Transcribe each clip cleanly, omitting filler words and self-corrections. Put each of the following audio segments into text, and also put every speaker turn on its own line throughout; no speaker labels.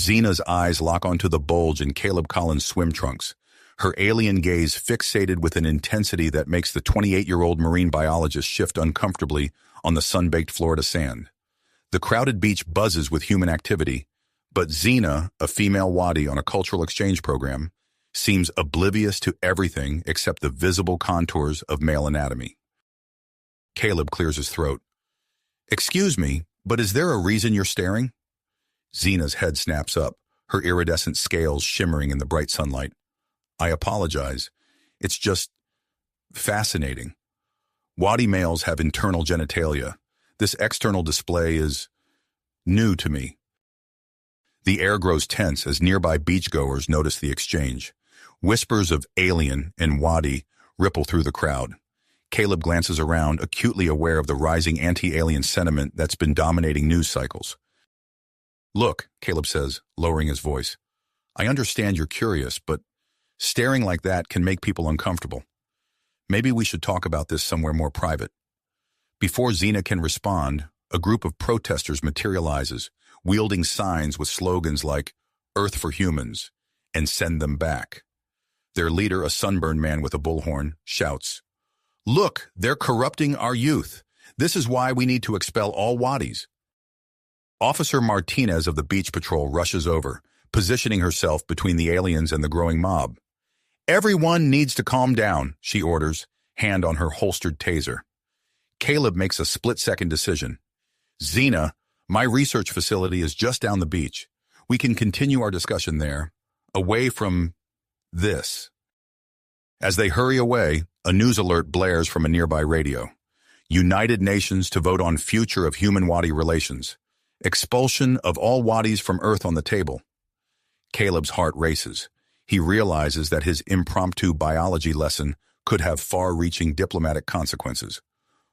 Xena's eyes lock onto the bulge in Caleb Collins' swim trunks, her alien gaze fixated with an intensity that makes the 28-year-old marine biologist shift uncomfortably on the sun-baked Florida sand. The crowded beach buzzes with human activity, but Xena, a female wadi on a cultural exchange program, seems oblivious to everything except the visible contours of male anatomy. Caleb clears his throat. "Excuse me, but is there a reason you're staring?" Xena's head snaps up, her iridescent scales shimmering in the bright sunlight. "I apologize. It's just fascinating. Wadi males have internal genitalia. This external display is new to me." The air grows tense as nearby beachgoers notice the exchange. Whispers of alien and wadi ripple through the crowd. Caleb glances around, acutely aware of the rising anti-alien sentiment that's been dominating news cycles. "Look," Caleb says, lowering his voice, "I understand you're curious, but staring like that can make people uncomfortable. Maybe we should talk about this somewhere more private." Before Xena can respond, a group of protesters materializes, wielding signs with slogans like "Earth for Humans" and "Send them back." Their leader, a sunburned man with a bullhorn, shouts, "Look, they're corrupting our youth. This is why we need to expel all wadis." Officer Martinez of the beach patrol rushes over, positioning herself between the aliens and the growing mob. "Everyone needs to calm down," she orders, hand on her holstered taser. Caleb makes a split-second decision. "Xena, my research facility is just down the beach. We can continue our discussion there, away from this." As they hurry away, a news alert blares from a nearby radio. United Nations to vote on future of human-wadi relations. Expulsion of all wadis from Earth on the table. Caleb's heart races. He realizes that his impromptu biology lesson could have far-reaching diplomatic consequences.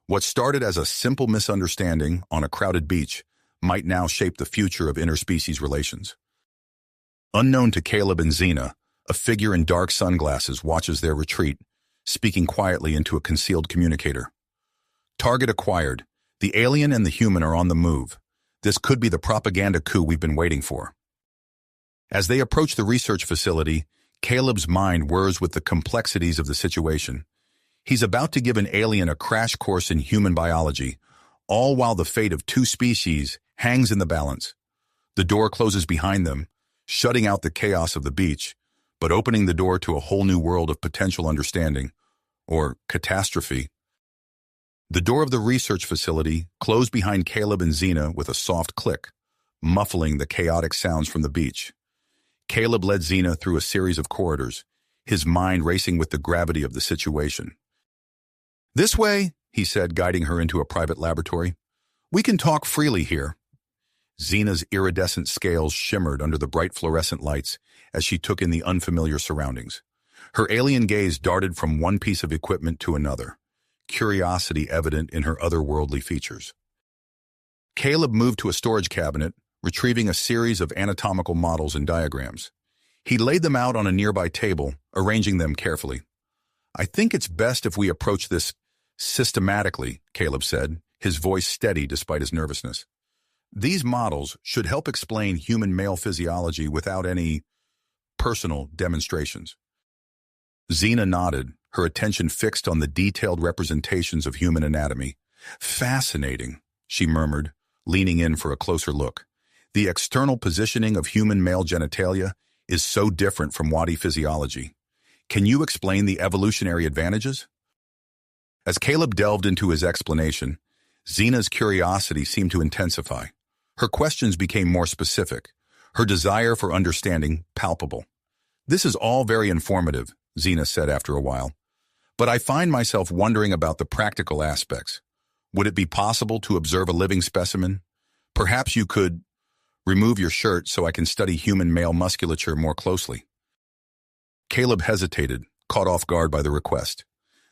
What started as a simple misunderstanding on a crowded beach might now shape the future of interspecies relations. Unknown to Caleb and Xena, a figure in dark sunglasses watches their retreat, speaking quietly into a concealed communicator. "Target acquired. The alien and the human are on the move. This could be the propaganda coup we've been waiting for." As they approach the research facility, Caleb's mind whirs with the complexities of the situation. He's about to give an alien a crash course in human biology, all while the fate of two species hangs in the balance. The door closes behind them, shutting out the chaos of the beach, but opening the door to a whole new world of potential understanding, or catastrophe. The door of the research facility closed behind Caleb and Xena with a soft click, muffling the chaotic sounds from the beach. Caleb led Xena through a series of corridors, his mind racing with the gravity of the situation. "This way," he said, guiding her into a private laboratory. "We can talk freely here." Xena's iridescent scales shimmered under the bright fluorescent lights as she took in the unfamiliar surroundings. Her alien gaze darted from one piece of equipment to another, curiosity evident in her otherworldly features. Caleb moved to a storage cabinet, retrieving a series of anatomical models and diagrams. He laid them out on a nearby table, arranging them carefully. "I think it's best if we approach this systematically," Caleb said, his voice steady despite his nervousness. "These models should help explain human male physiology without any personal demonstrations." Xena nodded, her attention fixed on the detailed representations of human anatomy. "Fascinating," she murmured, leaning in for a closer look. "The external positioning of human male genitalia is so different from wadi physiology. Can you explain the evolutionary advantages?" As Caleb delved into his explanation, Xena's curiosity seemed to intensify. Her questions became more specific, her desire for understanding palpable. "This is all very informative," Xena said after a while, "but I find myself wondering about the practical aspects. Would it be possible to observe a living specimen? Perhaps you could remove your shirt so I can study human male musculature more closely." Caleb hesitated, caught off guard by the request.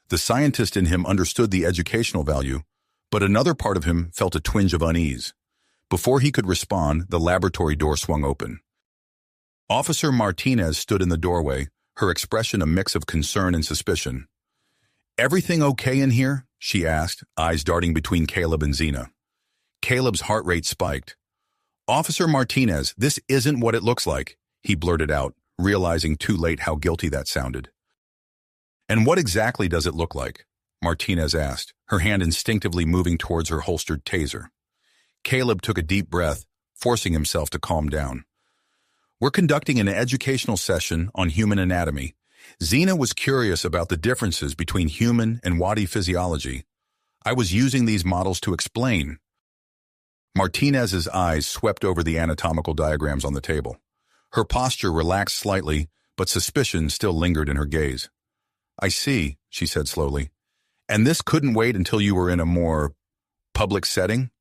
The scientist in him understood the educational value, but another part of him felt a twinge of unease. Before he could respond, the laboratory door swung open. Officer Martinez stood in the doorway, her expression a mix of concern and suspicion. "Everything okay in here?" she asked, eyes darting between Caleb and Xena. Caleb's heart rate spiked. "Officer Martinez, this isn't what it looks like," he blurted out, realizing too late how guilty that sounded. "And what exactly does it look like?" Martinez asked, her hand instinctively moving towards her holstered taser. Caleb took a deep breath, forcing himself to calm down. "We're conducting an educational session on human anatomy. Xena was curious about the differences between human and wadi physiology. I was using these models to explain." Martinez's eyes swept over the anatomical diagrams on the table. Her posture relaxed slightly, but suspicion still lingered in her gaze. "I see," she said slowly. "And this couldn't wait until you were in a more public setting?"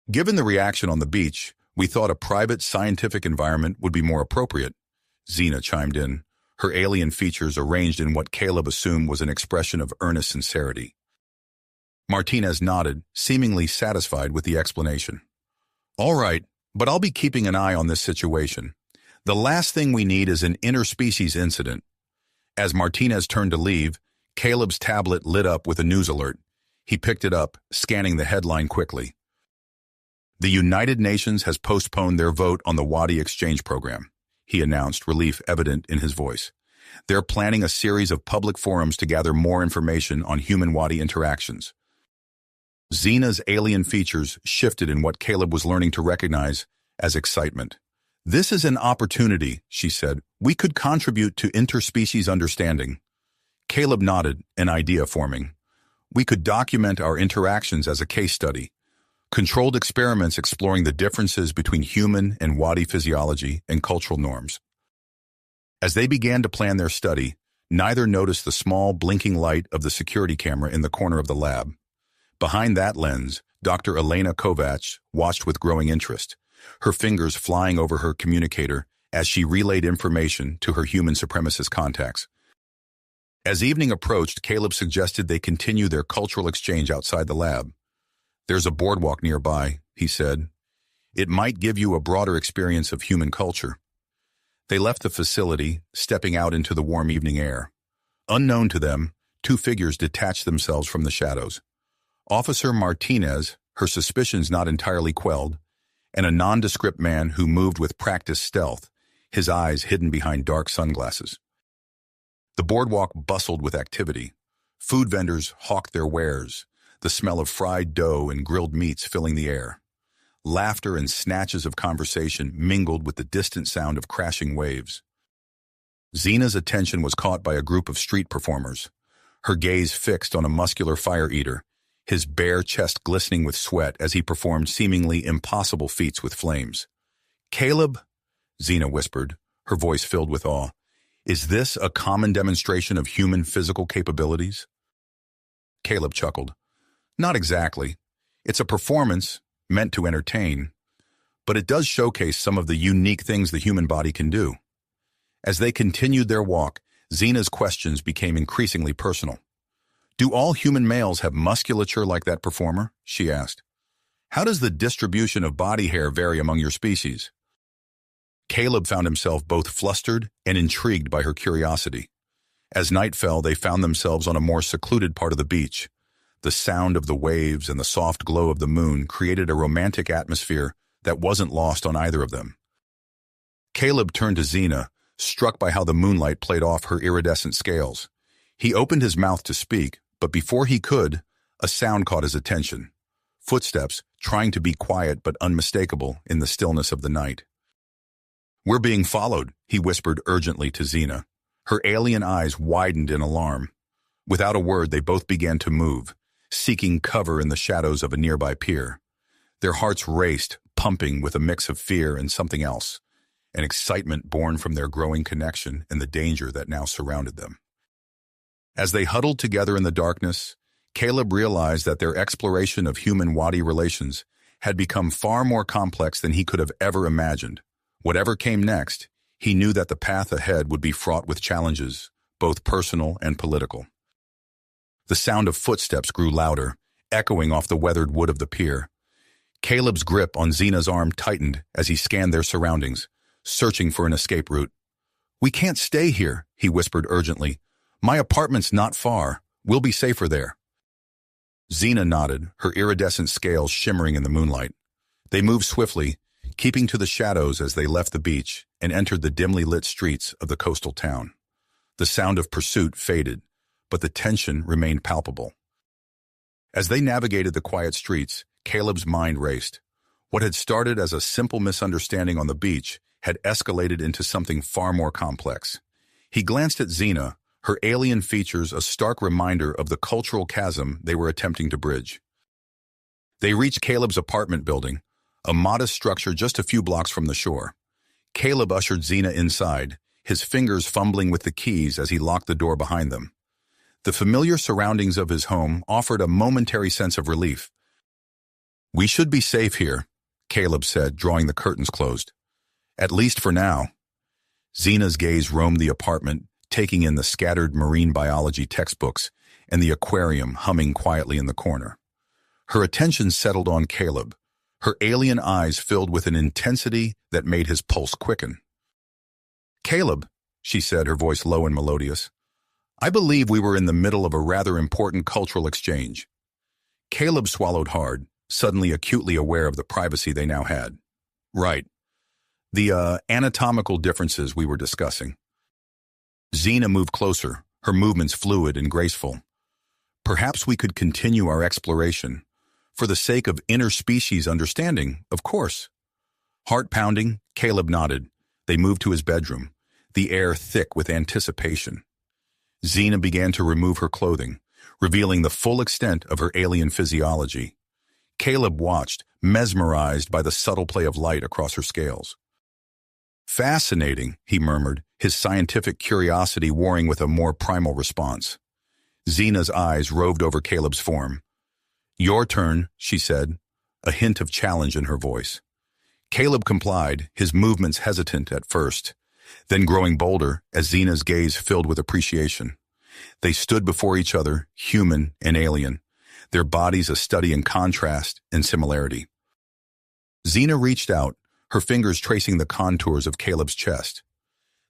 "Given the reaction on the beach, we thought a private scientific environment would be more appropriate," Xena chimed in, her alien features arranged in what Caleb assumed was an expression of earnest sincerity. Martinez nodded, seemingly satisfied with the explanation. "All right, but I'll be keeping an eye on this situation. The last thing we need is an interspecies incident." As Martinez turned to leave, Caleb's tablet lit up with a news alert. He picked it up, scanning the headline quickly. "The United Nations has postponed their vote on the Wadi exchange program," he announced, relief evident in his voice. "They're planning a series of public forums to gather more information on human-Wadi interactions." Xena's alien features shifted in what Caleb was learning to recognize as excitement. "This is an opportunity," she said. "We could contribute to interspecies understanding." Caleb nodded, an idea forming. "We could document our interactions as a case study. Controlled experiments exploring the differences between human and Wadi physiology and cultural norms." As they began to plan their study, neither noticed the small blinking light of the security camera in the corner of the lab. Behind that lens, Dr. Elena Kovacs watched with growing interest, her fingers flying over her communicator as she relayed information to her human supremacist contacts. As evening approached, Caleb suggested they continue their cultural exchange outside the lab. "There's a boardwalk nearby," he said. "It might give you a broader experience of human culture." They left the facility, stepping out into the warm evening air. Unknown to them, two figures detached themselves from the shadows. Officer Martinez, her suspicions not entirely quelled, and a nondescript man who moved with practiced stealth, his eyes hidden behind dark sunglasses. The boardwalk bustled with activity. Food vendors hawked their wares, the smell of fried dough and grilled meats filling the air. Laughter and snatches of conversation mingled with the distant sound of crashing waves. Xena's attention was caught by a group of street performers, her gaze fixed on a muscular fire eater, his bare chest glistening with sweat as he performed seemingly impossible feats with flames. "Caleb," Xena whispered, her voice filled with awe, "is this a common demonstration of human physical capabilities?" Caleb chuckled. "Not exactly. It's a performance meant to entertain, but it does showcase some of the unique things the human body can do." As they continued their walk, Xena's questions became increasingly personal. "Do all human males have musculature like that performer?" she asked. "How does the distribution of body hair vary among your species?" Caleb found himself both flustered and intrigued by her curiosity. As night fell, they found themselves on a more secluded part of the beach. The sound of the waves and the soft glow of the moon created a romantic atmosphere that wasn't lost on either of them. Caleb turned to Xena, struck by how the moonlight played off her iridescent scales. He opened his mouth to speak, but before he could, a sound caught his attention. Footsteps, trying to be quiet but unmistakable in the stillness of the night. "We're being followed," he whispered urgently to Xena. Her alien eyes widened in alarm. Without a word, they both began to move, seeking cover in the shadows of a nearby pier. Their hearts raced, pumping with a mix of fear and something else, an excitement born from their growing connection and the danger that now surrounded them. As they huddled together in the darkness, Caleb realized that their exploration of human-Wadi relations had become far more complex than he could have ever imagined. Whatever came next, he knew that the path ahead would be fraught with challenges, both personal and political. The sound of footsteps grew louder, echoing off the weathered wood of the pier. Caleb's grip on Xena's arm tightened as he scanned their surroundings, searching for an escape route. "We can't stay here," he whispered urgently. "My apartment's not far. We'll be safer there." Xena nodded, her iridescent scales shimmering in the moonlight. They moved swiftly, keeping to the shadows as they left the beach and entered the dimly lit streets of the coastal town. The sound of pursuit faded, but the tension remained palpable. As they navigated the quiet streets, Caleb's mind raced. What had started as a simple misunderstanding on the beach had escalated into something far more complex. He glanced at Xena, her alien features a stark reminder of the cultural chasm they were attempting to bridge. They reached Caleb's apartment building, a modest structure just a few blocks from the shore. Caleb ushered Xena inside, his fingers fumbling with the keys as he locked the door behind them. The familiar surroundings of his home offered a momentary sense of relief. "We should be safe here," Caleb said, drawing the curtains closed. "At least for now." Xena's gaze roamed the apartment, taking in the scattered marine biology textbooks and the aquarium humming quietly in the corner. Her attention settled on Caleb, her alien eyes filled with an intensity that made his pulse quicken. "Caleb," she said, her voice low and melodious, "I believe we were in the middle of a rather important cultural exchange." Caleb swallowed hard, suddenly acutely aware of the privacy they now had. "Right. The anatomical differences we were discussing." Xena moved closer, her movements fluid and graceful. "Perhaps we could continue our exploration. For the sake of interspecies understanding, of course." Heart pounding, Caleb nodded. They moved to his bedroom, the air thick with anticipation. Xena began to remove her clothing, revealing the full extent of her alien physiology. Caleb watched, mesmerized by the subtle play of light across her scales. "Fascinating," he murmured, his scientific curiosity warring with a more primal response. Xena's eyes roved over Caleb's form. "Your turn," she said, a hint of challenge in her voice. Caleb complied, his movements hesitant at first, then growing bolder as Xena's gaze filled with appreciation. They stood before each other, human and alien, their bodies a study in contrast and similarity. Xena reached out, her fingers tracing the contours of Caleb's chest.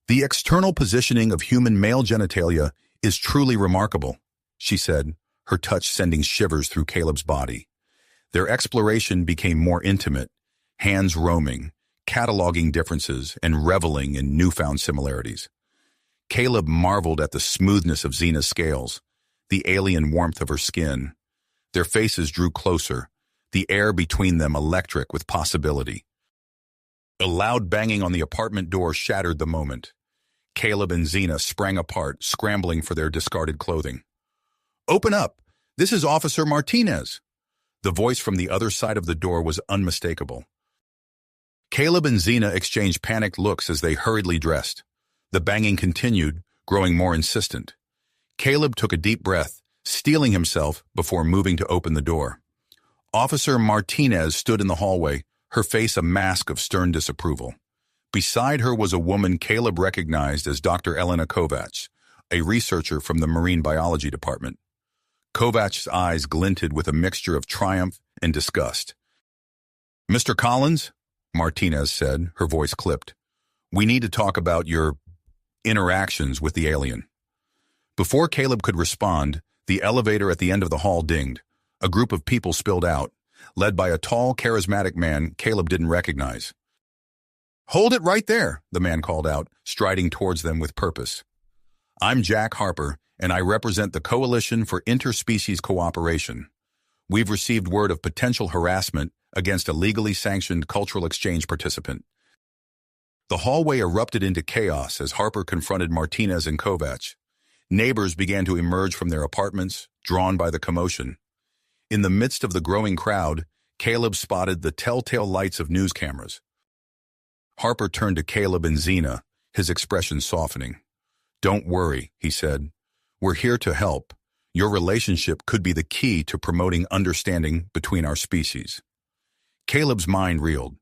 "The external positioning of human male genitalia is truly remarkable," she said, her touch sending shivers through Caleb's body. Their exploration became more intimate, hands roaming, cataloging differences and reveling in newfound similarities. Caleb marveled at the smoothness of Xena's scales, the alien warmth of her skin. Their faces drew closer, the air between them electric with possibility. A loud banging on the apartment door shattered the moment. Caleb and Xena sprang apart, scrambling for their discarded clothing. "Open up! This is Officer Martinez!" The voice from the other side of the door was unmistakable. Caleb and Xena exchanged panicked looks as they hurriedly dressed. The banging continued, growing more insistent. Caleb took a deep breath, steeling himself before moving to open the door. Officer Martinez stood in the hallway, her face a mask of stern disapproval. Beside her was a woman Caleb recognized as Dr. Elena Kovacs, a researcher from the Marine Biology Department. Kovacs' eyes glinted with a mixture of triumph and disgust. "Mr. Collins," Martinez said, her voice clipped, "we need to talk about your interactions with the alien." Before Caleb could respond, the elevator at the end of the hall dinged. A group of people spilled out, led by a tall, charismatic man Caleb didn't recognize. "Hold it right there," the man called out, striding towards them with purpose. "I'm Jack Harper, and I represent the Coalition for Interspecies Cooperation. We've received word of potential harassment against a legally sanctioned cultural exchange participant." The hallway erupted into chaos as Harper confronted Martinez and Kovacs. Neighbors began to emerge from their apartments, drawn by the commotion. In the midst of the growing crowd, Caleb spotted the telltale lights of news cameras. Harper turned to Caleb and Xena, his expression softening. "Don't worry," he said. "We're here to help. Your relationship could be the key to promoting understanding between our species." Caleb's mind reeled.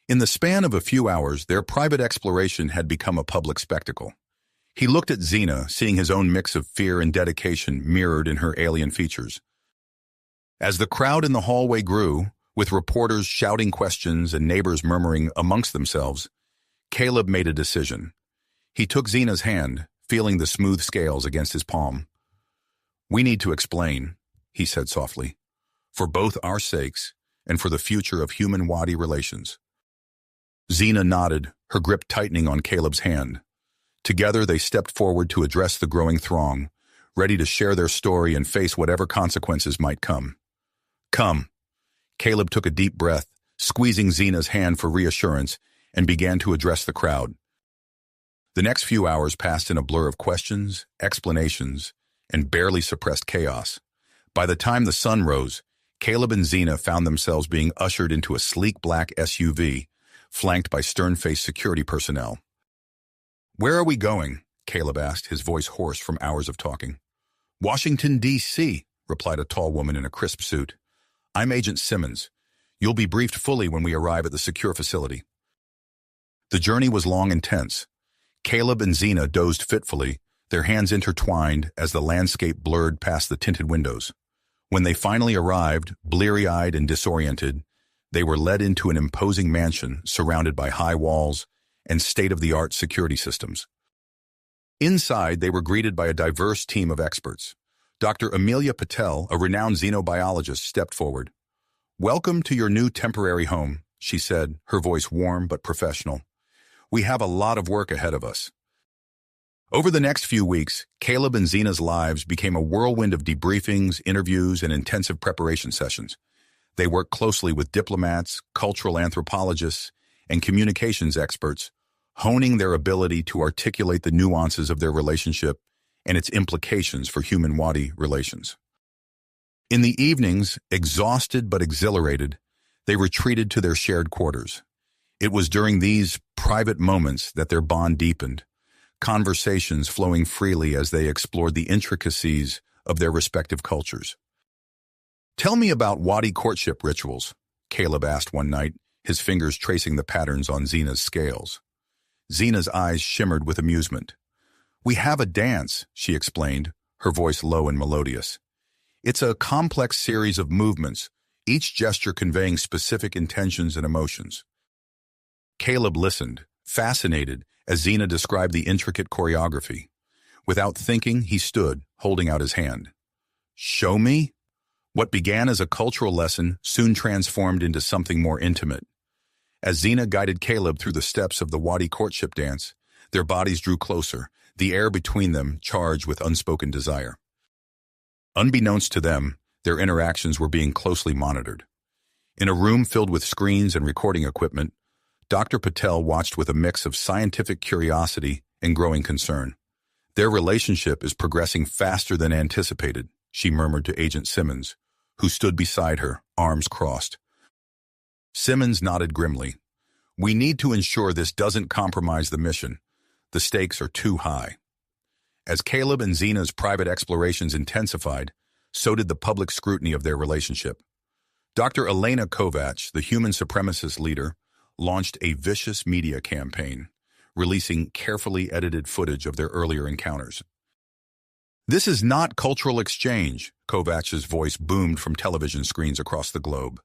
In the span of a few hours, their private exploration had become a public spectacle. He looked at Xena, seeing his own mix of fear and dedication mirrored in her alien features. As the crowd in the hallway grew, with reporters shouting questions and neighbors murmuring amongst themselves, Caleb made a decision. He took Xena's hand, feeling the smooth scales against his palm. "We need to explain," he said softly, "for both our sakes and for the future of human-Wadi relations." Xena nodded, her grip tightening on Caleb's hand. Together, they stepped forward to address the growing throng, ready to share their story and face whatever consequences might come. Come. Caleb took a deep breath, squeezing Xena's hand for reassurance, and began to address the crowd. The next few hours passed in a blur of questions, explanations, and barely suppressed chaos. By the time the sun rose, Caleb and Xena found themselves being ushered into a sleek black SUV, flanked by stern-faced security personnel. "Where are we going?" Caleb asked, his voice hoarse from hours of talking. "Washington, D.C., replied a tall woman in a crisp suit. "I'm Agent Simmons. You'll be briefed fully when we arrive at the secure facility." The journey was long and tense. Caleb and Xena dozed fitfully, their hands intertwined as the landscape blurred past the tinted windows. When they finally arrived, bleary-eyed and disoriented, they were led into an imposing mansion surrounded by high walls and state-of-the-art security systems. Inside, they were greeted by a diverse team of experts. Dr. Amelia Patel, a renowned xenobiologist, stepped forward. "Welcome to your new temporary home," she said, her voice warm but professional. "We have a lot of work ahead of us." Over the next few weeks, Caleb and Xena's lives became a whirlwind of debriefings, interviews, and intensive preparation sessions. They worked closely with diplomats, cultural anthropologists, and communications experts, honing their ability to articulate the nuances of their relationship and its implications for human-Wadi relations. In the evenings, exhausted but exhilarated, they retreated to their shared quarters. It was during these private moments that their bond deepened, conversations flowing freely as they explored the intricacies of their respective cultures. "Tell me about Wadi courtship rituals," Caleb asked one night, his fingers tracing the patterns on Xena's scales. Xena's eyes shimmered with amusement. "We have a dance," she explained, her voice low and melodious. "It's a complex series of movements, each gesture conveying specific intentions and emotions." Caleb listened, fascinated, as Xena described the intricate choreography. Without thinking, he stood, holding out his hand. "Show me?" What began as a cultural lesson soon transformed into something more intimate. As Xena guided Caleb through the steps of the Wadi courtship dance, their bodies drew closer, the air between them charged with unspoken desire. Unbeknownst to them, their interactions were being closely monitored. In a room filled with screens and recording equipment, Dr. Patel watched with a mix of scientific curiosity and growing concern. "Their relationship is progressing faster than anticipated," she murmured to Agent Simmons, who stood beside her, arms crossed. Simmons nodded grimly. "We need to ensure this doesn't compromise the mission. The stakes are too high." As Caleb and Xena's private explorations intensified, so did the public scrutiny of their relationship. Dr. Elena Kovacs, the human supremacist leader, launched a vicious media campaign, releasing carefully edited footage of their earlier encounters. "This is not cultural exchange," Kovacs' voice boomed from television screens across the globe.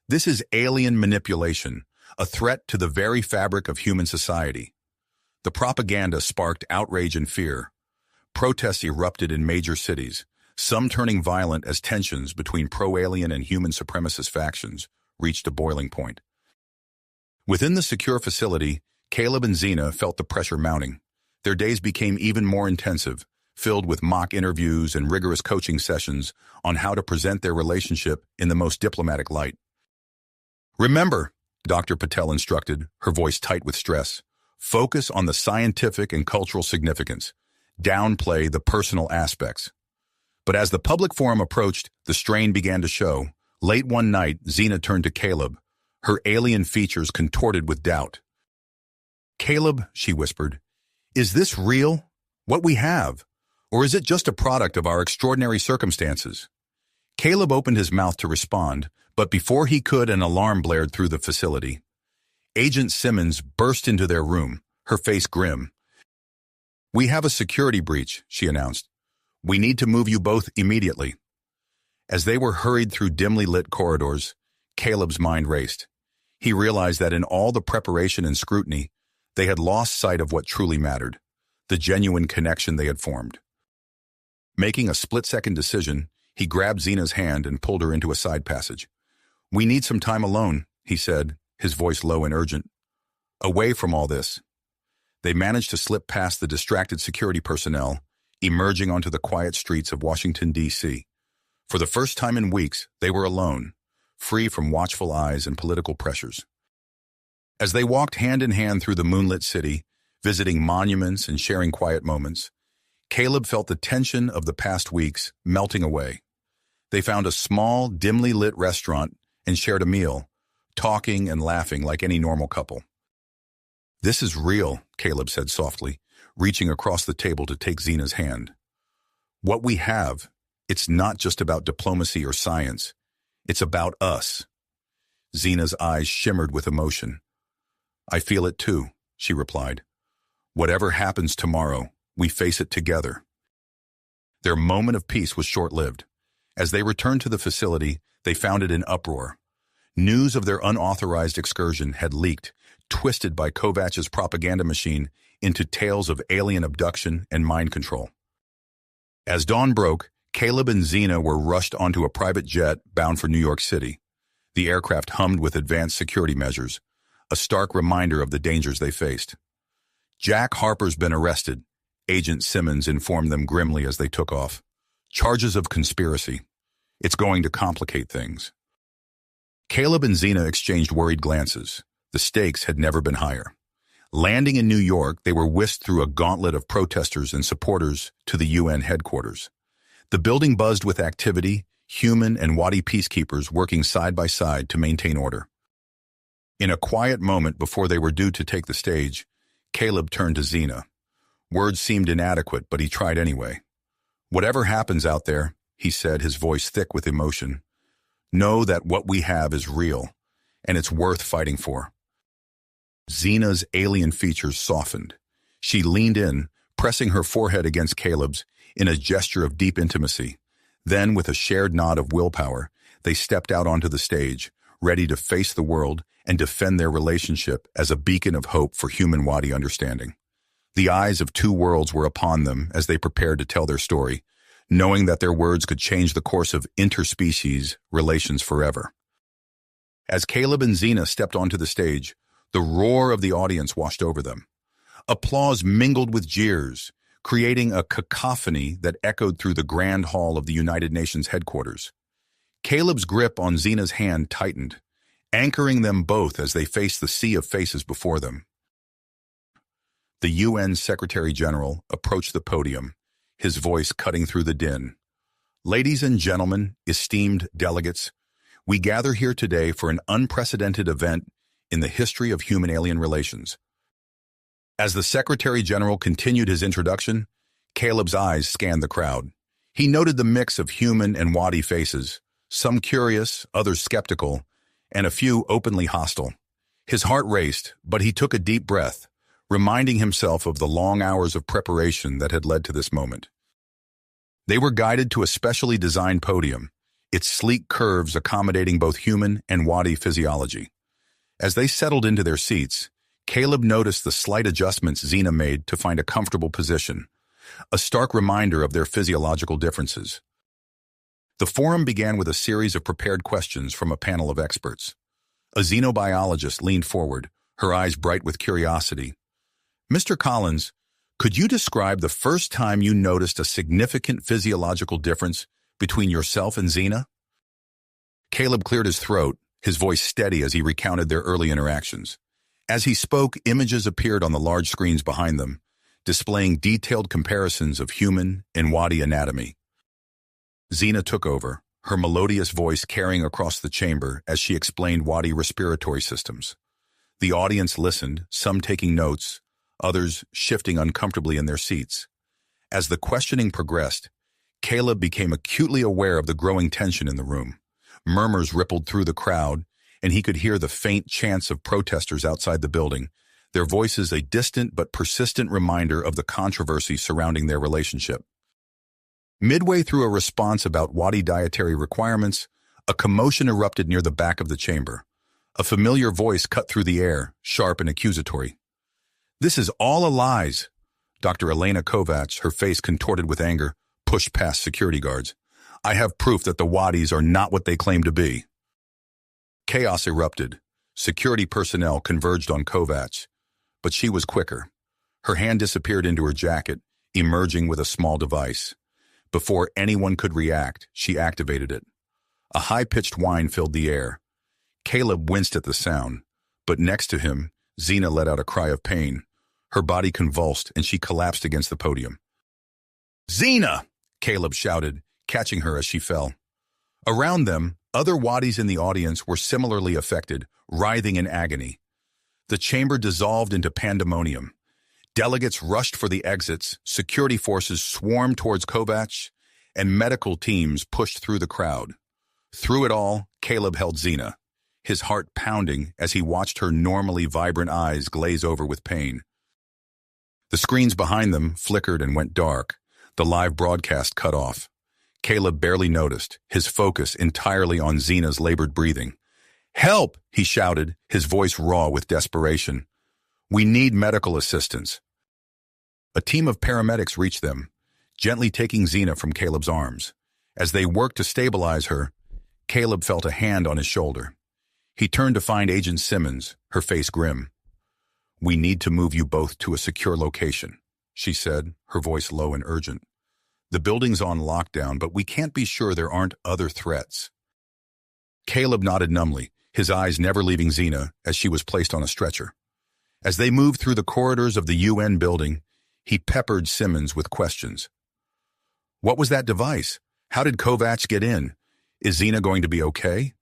"This is alien manipulation, a threat to the very fabric of human society." The propaganda sparked outrage and fear. Protests erupted in major cities, some turning violent as tensions between pro-alien and human supremacist factions reached a boiling point. Within the secure facility, Caleb and Xena felt the pressure mounting. Their days became even more intensive, filled with mock interviews and rigorous coaching sessions on how to present their relationship in the most diplomatic light. "Remember," Dr. Patel instructed, her voice tight with stress, "focus on the scientific and cultural significance. Downplay the personal aspects." But as the public forum approached, the strain began to show. Late one night, Xena turned to Caleb, her alien features contorted with doubt. "Caleb," she whispered, "is this real? What we have? Or is it just a product of our extraordinary circumstances?" Caleb opened his mouth to respond, but before he could, an alarm blared through the facility. Agent Simmons burst into their room, her face grim. "We have a security breach," she announced. "We need to move you both immediately." As they were hurried through dimly lit corridors, Caleb's mind raced. He realized that in all the preparation and scrutiny, they had lost sight of what truly mattered, the genuine connection they had formed. Making a split-second decision, he grabbed Xena's hand and pulled her into a side passage. "We need some time alone," he said, his voice low and urgent. Away from all this, they managed to slip past the distracted security personnel, emerging onto the quiet streets of Washington, D.C. For the first time in weeks, they were alone, free from watchful eyes and political pressures. As they walked hand in hand through the moonlit city, visiting monuments and sharing quiet moments, Caleb felt the tension of the past weeks melting away. They found a small, dimly lit restaurant and shared a meal, talking and laughing like any normal couple. "This is real," Caleb said softly, reaching across the table to take Zena's hand. "What we have, it's not just about diplomacy or science. It's about us." Zena's eyes shimmered with emotion. "I feel it too," she replied. "Whatever happens tomorrow, we face it together." Their moment of peace was short-lived. As they returned to the facility, they found it in uproar. News of their unauthorized excursion had leaked, twisted by Kovach's propaganda machine into tales of alien abduction and mind control. As dawn broke, Caleb and Zena were rushed onto a private jet bound for New York City. The aircraft hummed with advanced security measures, a stark reminder of the dangers they faced. "Jack Harper's been arrested," Agent Simmons informed them grimly as they took off. "Charges of conspiracy. It's going to complicate things." Caleb and Zena exchanged worried glances. The stakes had never been higher. Landing in New York, they were whisked through a gauntlet of protesters and supporters to the UN headquarters. The building buzzed with activity, human and Wadi peacekeepers working side by side to maintain order. In a quiet moment before they were due to take the stage, Caleb turned to Zena. Words seemed inadequate, but he tried anyway. "Whatever happens out there," he said, his voice thick with emotion, "know that what we have is real, and it's worth fighting for." Zena's alien features softened. She leaned in, pressing her forehead against Caleb's in a gesture of deep intimacy. Then, with a shared nod of willpower, they stepped out onto the stage, ready to face the world and defend their relationship as a beacon of hope for human Wadi understanding. The eyes of two worlds were upon them as they prepared to tell their story, knowing that their words could change the course of interspecies relations forever. As Caleb and Zena stepped onto the stage, the roar of the audience washed over them. Applause mingled with jeers, creating a cacophony that echoed through the grand hall of the United Nations headquarters. Caleb's grip on Zena's hand tightened, anchoring them both as they faced the sea of faces before them. The UN Secretary General approached the podium, his voice cutting through the din. "Ladies and gentlemen, esteemed delegates, we gather here today for an unprecedented event in the history of human-alien relations." As the Secretary General continued his introduction, Caleb's eyes scanned the crowd. He noted the mix of human and Wadi faces, some curious, others skeptical, and a few openly hostile. His heart raced, but he took a deep breath, reminding himself of the long hours of preparation that had led to this moment. They were guided to a specially designed podium, its sleek curves accommodating both human and Wadi physiology. As they settled into their seats, Caleb noticed the slight adjustments Zena made to find a comfortable position, a stark reminder of their physiological differences. The forum began with a series of prepared questions from a panel of experts. A xenobiologist leaned forward, her eyes bright with curiosity. "Mr. Collins, could you describe the first time you noticed a significant physiological difference between yourself and Zena?" Caleb cleared his throat, his voice steady as he recounted their early interactions. As he spoke, images appeared on the large screens behind them, displaying detailed comparisons of human and Wadi anatomy. Zena took over, her melodious voice carrying across the chamber as she explained Wadi respiratory systems. The audience listened, some taking notes, others shifting uncomfortably in their seats. As the questioning progressed, Caleb became acutely aware of the growing tension in the room. Murmurs rippled through the crowd, and he could hear the faint chants of protesters outside the building, their voices a distant but persistent reminder of the controversy surrounding their relationship. Midway through a response about Wadi dietary requirements, a commotion erupted near the back of the chamber. A familiar voice cut through the air, sharp and accusatory. "This is all a lies." Dr. Elena Kovach, her face contorted with anger, pushed past security guards. "I have proof that the Wadis are not what they claim to be." Chaos erupted. Security personnel converged on Kovach, but she was quicker. Her hand disappeared into her jacket, emerging with a small device. Before anyone could react, she activated it. A high-pitched whine filled the air. Caleb winced at the sound, but next to him, Xena let out a cry of pain. Her body convulsed, and she collapsed against the podium. "Xena!" Caleb shouted, catching her as she fell. Around them, other wadis in the audience were similarly affected, writhing in agony. The chamber dissolved into pandemonium. Delegates rushed for the exits, security forces swarmed towards Kovacs, and medical teams pushed through the crowd. Through it all, Caleb held Xena, his heart pounding as he watched her normally vibrant eyes glaze over with pain. The screens behind them flickered and went dark, the live broadcast cut off. Caleb barely noticed, his focus entirely on Xena's labored breathing. "Help!" he shouted, his voice raw with desperation. "We need medical assistance." A team of paramedics reached them, gently taking Xena from Caleb's arms. As they worked to stabilize her, Caleb felt a hand on his shoulder. He turned to find Agent Simmons, her face grim. "We need to move you both to a secure location," she said, her voice low and urgent. "The building's on lockdown, but we can't be sure there aren't other threats." Caleb nodded numbly, his eyes never leaving Xena as she was placed on a stretcher. As they moved through the corridors of the UN building, he peppered Simmons with questions. "What was that device? How did Kovacs get in? Is Xena going to be okay?"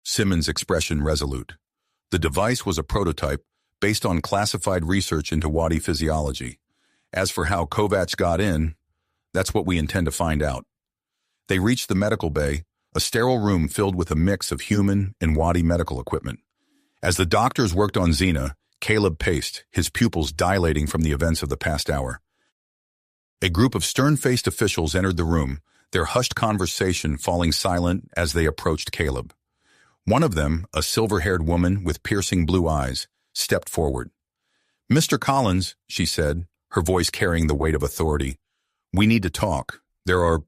Simmons' expression resolute. The device was a prototype based on classified research into wadi physiology. As for how Kovacs got in, that's what we intend to find out. They reached the medical bay, a sterile room filled with a mix of human and wadi medical equipment. As the doctors worked on Xena, Caleb paced, his pupils dilating from the events of the past hour. A group of stern-faced officials entered the room, their hushed conversation falling silent as they approached Caleb. One of them, a silver-haired woman with piercing blue eyes, stepped forward. "Mr. Collins," she said, her voice carrying the weight of authority, "we need to talk. There are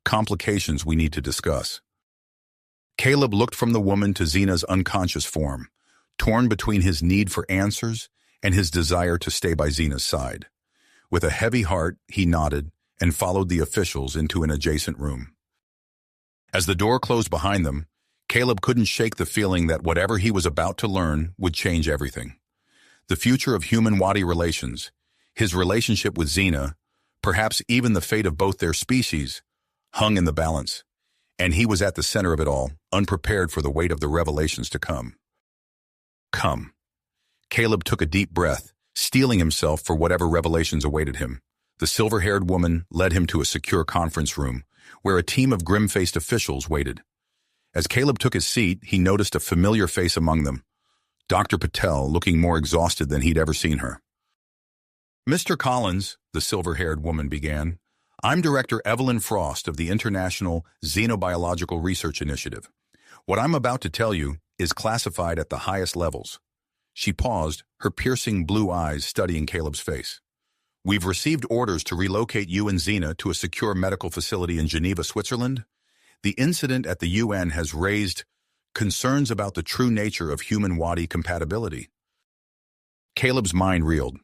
complications we need to discuss." Caleb looked from the woman to Xena's unconscious form, torn between his need for answers and his desire to stay by Xena's side. With a heavy heart, he nodded and followed the officials into an adjacent room. As the door closed behind them, Caleb couldn't shake the feeling that whatever he was about to learn would change everything. The future of human-wadi relations, his relationship with Xena, perhaps even the fate of both their species, hung in the balance, and he was at the center of it all, unprepared for the weight of the revelations to come. "Come." Caleb took a deep breath, steeling himself for whatever revelations awaited him. The silver-haired woman led him to a secure conference room, where a team of grim-faced officials waited. As Caleb took his seat, he noticed a familiar face among them, Dr. Patel, looking more exhausted than he'd ever seen her. "Mr. Collins," the silver-haired woman began, "I'm Director Evelyn Frost of the International Xenobiological Research Initiative. What I'm about to tell you is classified at the highest levels." She paused, her piercing blue eyes studying Caleb's face. "We've received orders to relocate you and Xena to a secure medical facility in Geneva, Switzerland. The incident at the UN has raised concerns about the true nature of human-wadi compatibility." Caleb's mind reeled.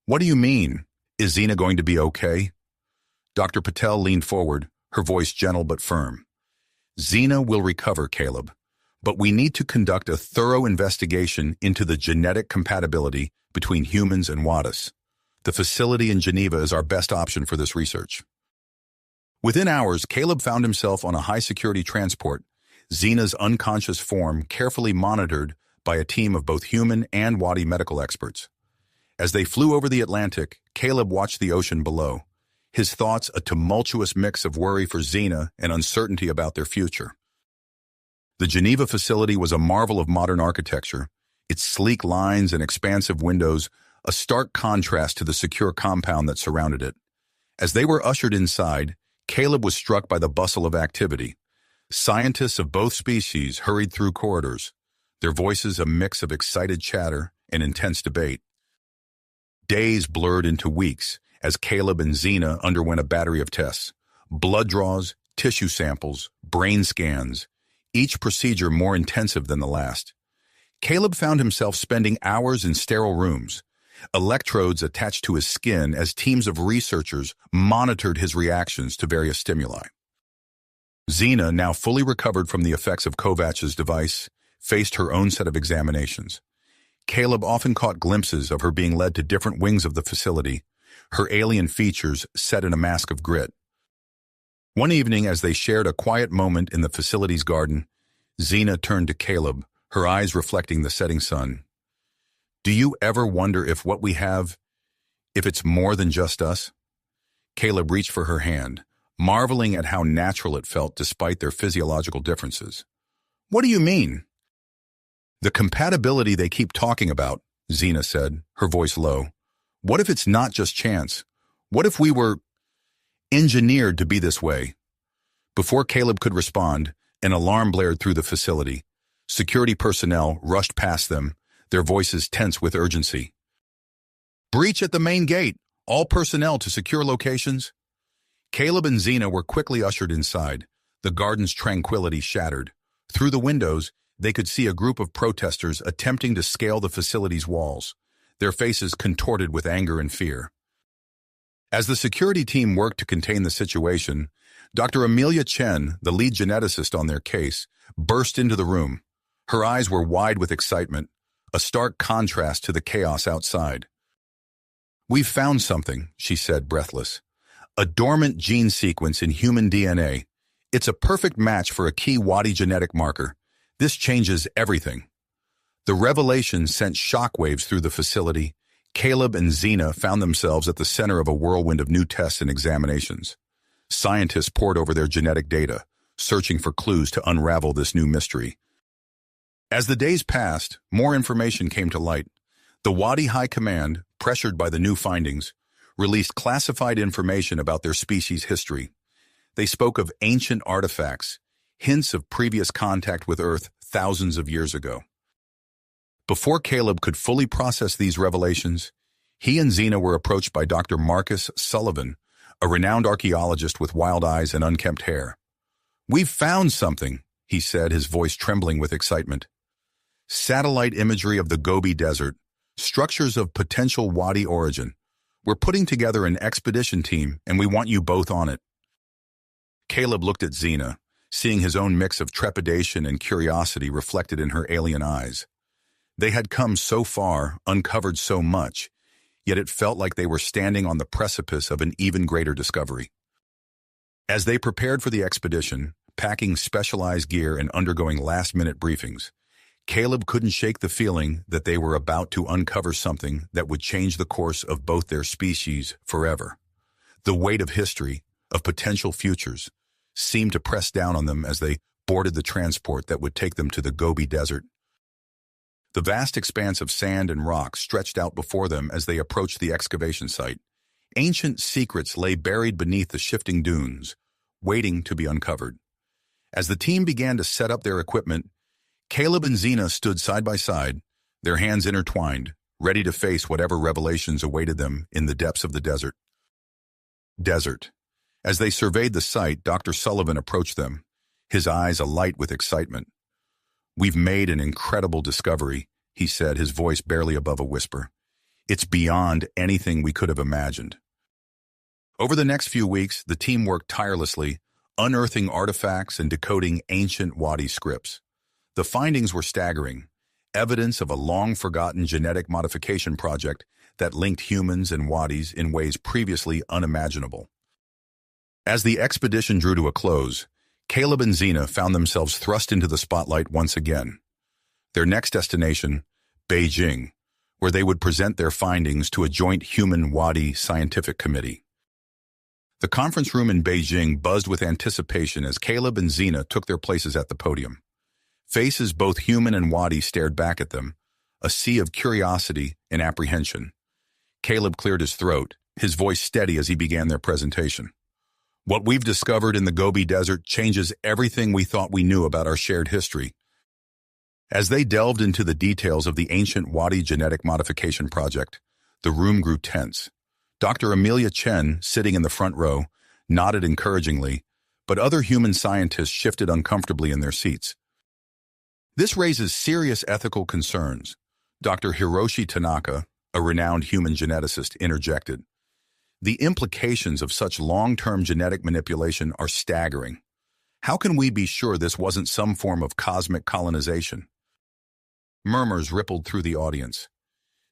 "What do you mean? Is Xena going to be okay?" Dr. Patel leaned forward, her voice gentle but firm. "Xena will recover, Caleb, but we need to conduct a thorough investigation into the genetic compatibility between humans and wadis. The facility in Geneva is our best option for this research." Within hours, Caleb found himself on a high-security transport, Xena's unconscious form carefully monitored by a team of both human and wadi medical experts. As they flew over the Atlantic, Caleb watched the ocean below, his thoughts a tumultuous mix of worry for Xena and uncertainty about their future. The Geneva facility was a marvel of modern architecture, its sleek lines and expansive windows a stark contrast to the secure compound that surrounded it. As they were ushered inside, Caleb was struck by the bustle of activity. Scientists of both species hurried through corridors, their voices a mix of excited chatter and intense debate. Days blurred into weeks as Caleb and Xena underwent a battery of tests. Blood draws, tissue samples, brain scans, each procedure more intensive than the last. Caleb found himself spending hours in sterile rooms, electrodes attached to his skin as teams of researchers monitored his reactions to various stimuli. Xena, now fully recovered from the effects of Kovach's device, faced her own set of examinations. Caleb often caught glimpses of her being led to different wings of the facility, her alien features set in a mask of grit. One evening, as they shared a quiet moment in the facility's garden, Xena turned to Caleb, her eyes reflecting the setting sun. "Do you ever wonder if what we have, if it's more than just us?" Caleb reached for her hand, marveling at how natural it felt despite their physiological differences. "What do you mean?" "The compatibility they keep talking about," Xena said, her voice low. "What if it's not just chance? What if we were engineered to be this way?" Before Caleb could respond, an alarm blared through the facility. Security personnel rushed past them, their voices tense with urgency. "Breach at the main gate! All personnel to secure locations!" Caleb and Xena were quickly ushered inside, the garden's tranquility shattered. Through the windows, they could see a group of protesters attempting to scale the facility's walls, their faces contorted with anger and fear. As the security team worked to contain the situation, Dr. Amelia Chen, the lead geneticist on their case, burst into the room. Her eyes were wide with excitement, a stark contrast to the chaos outside. "We've found something," she said, breathless. "A dormant gene sequence in human DNA. It's a perfect match for a key Wadi genetic marker. This changes everything." The revelation sent shockwaves through the facility. Caleb and Xena found themselves at the center of a whirlwind of new tests and examinations. Scientists pored over their genetic data, searching for clues to unravel this new mystery. As the days passed, more information came to light. The Wadi High Command, pressured by the new findings, released classified information about their species' history. They spoke of ancient artifacts, hints of previous contact with Earth thousands of years ago. Before Caleb could fully process these revelations, he and Xena were approached by Dr. Marcus Sullivan, a renowned archaeologist with wild eyes and unkempt hair. "We've found something," he said, his voice trembling with excitement. "Satellite imagery of the Gobi Desert, structures of potential Wadi origin. We're putting together an expedition team, and we want you both on it." Caleb looked at Xena, seeing his own mix of trepidation and curiosity reflected in her alien eyes. They had come so far, uncovered so much, yet it felt like they were standing on the precipice of an even greater discovery. As they prepared for the expedition, packing specialized gear and undergoing last-minute briefings, Caleb couldn't shake the feeling that they were about to uncover something that would change the course of both their species forever. The weight of history, of potential futures, seemed to press down on them as they boarded the transport that would take them to the Gobi Desert. The vast expanse of sand and rock stretched out before them as they approached the excavation site. Ancient secrets lay buried beneath the shifting dunes, waiting to be uncovered. As the team began to set up their equipment, Caleb and Xena stood side by side, their hands intertwined, ready to face whatever revelations awaited them in the depths of the desert. As they surveyed the site, Dr. Sullivan approached them, his eyes alight with excitement. "We've made an incredible discovery," he said, his voice barely above a whisper. "It's beyond anything we could have imagined." Over the next few weeks, the team worked tirelessly, unearthing artifacts and decoding ancient Wadi scripts. The findings were staggering, evidence of a long-forgotten genetic modification project that linked humans and Wadis in ways previously unimaginable. As the expedition drew to a close, Caleb and Xena found themselves thrust into the spotlight once again. Their next destination, Beijing, where they would present their findings to a joint human-Wadi scientific committee. The conference room in Beijing buzzed with anticipation as Caleb and Xena took their places at the podium. Faces both human and Wadi stared back at them, a sea of curiosity and apprehension. Caleb cleared his throat, his voice steady as he began their presentation. "What we've discovered in the Gobi Desert changes everything we thought we knew about our shared history." As they delved into the details of the ancient Wadi genetic modification project, the room grew tense. Dr. Amelia Chen, sitting in the front row, nodded encouragingly, but other human scientists shifted uncomfortably in their seats. This raises serious ethical concerns. Dr. Hiroshi Tanaka, a renowned human geneticist, interjected. The implications of such long-term genetic manipulation are staggering. How can we be sure this wasn't some form of cosmic colonization? Murmurs rippled through the audience.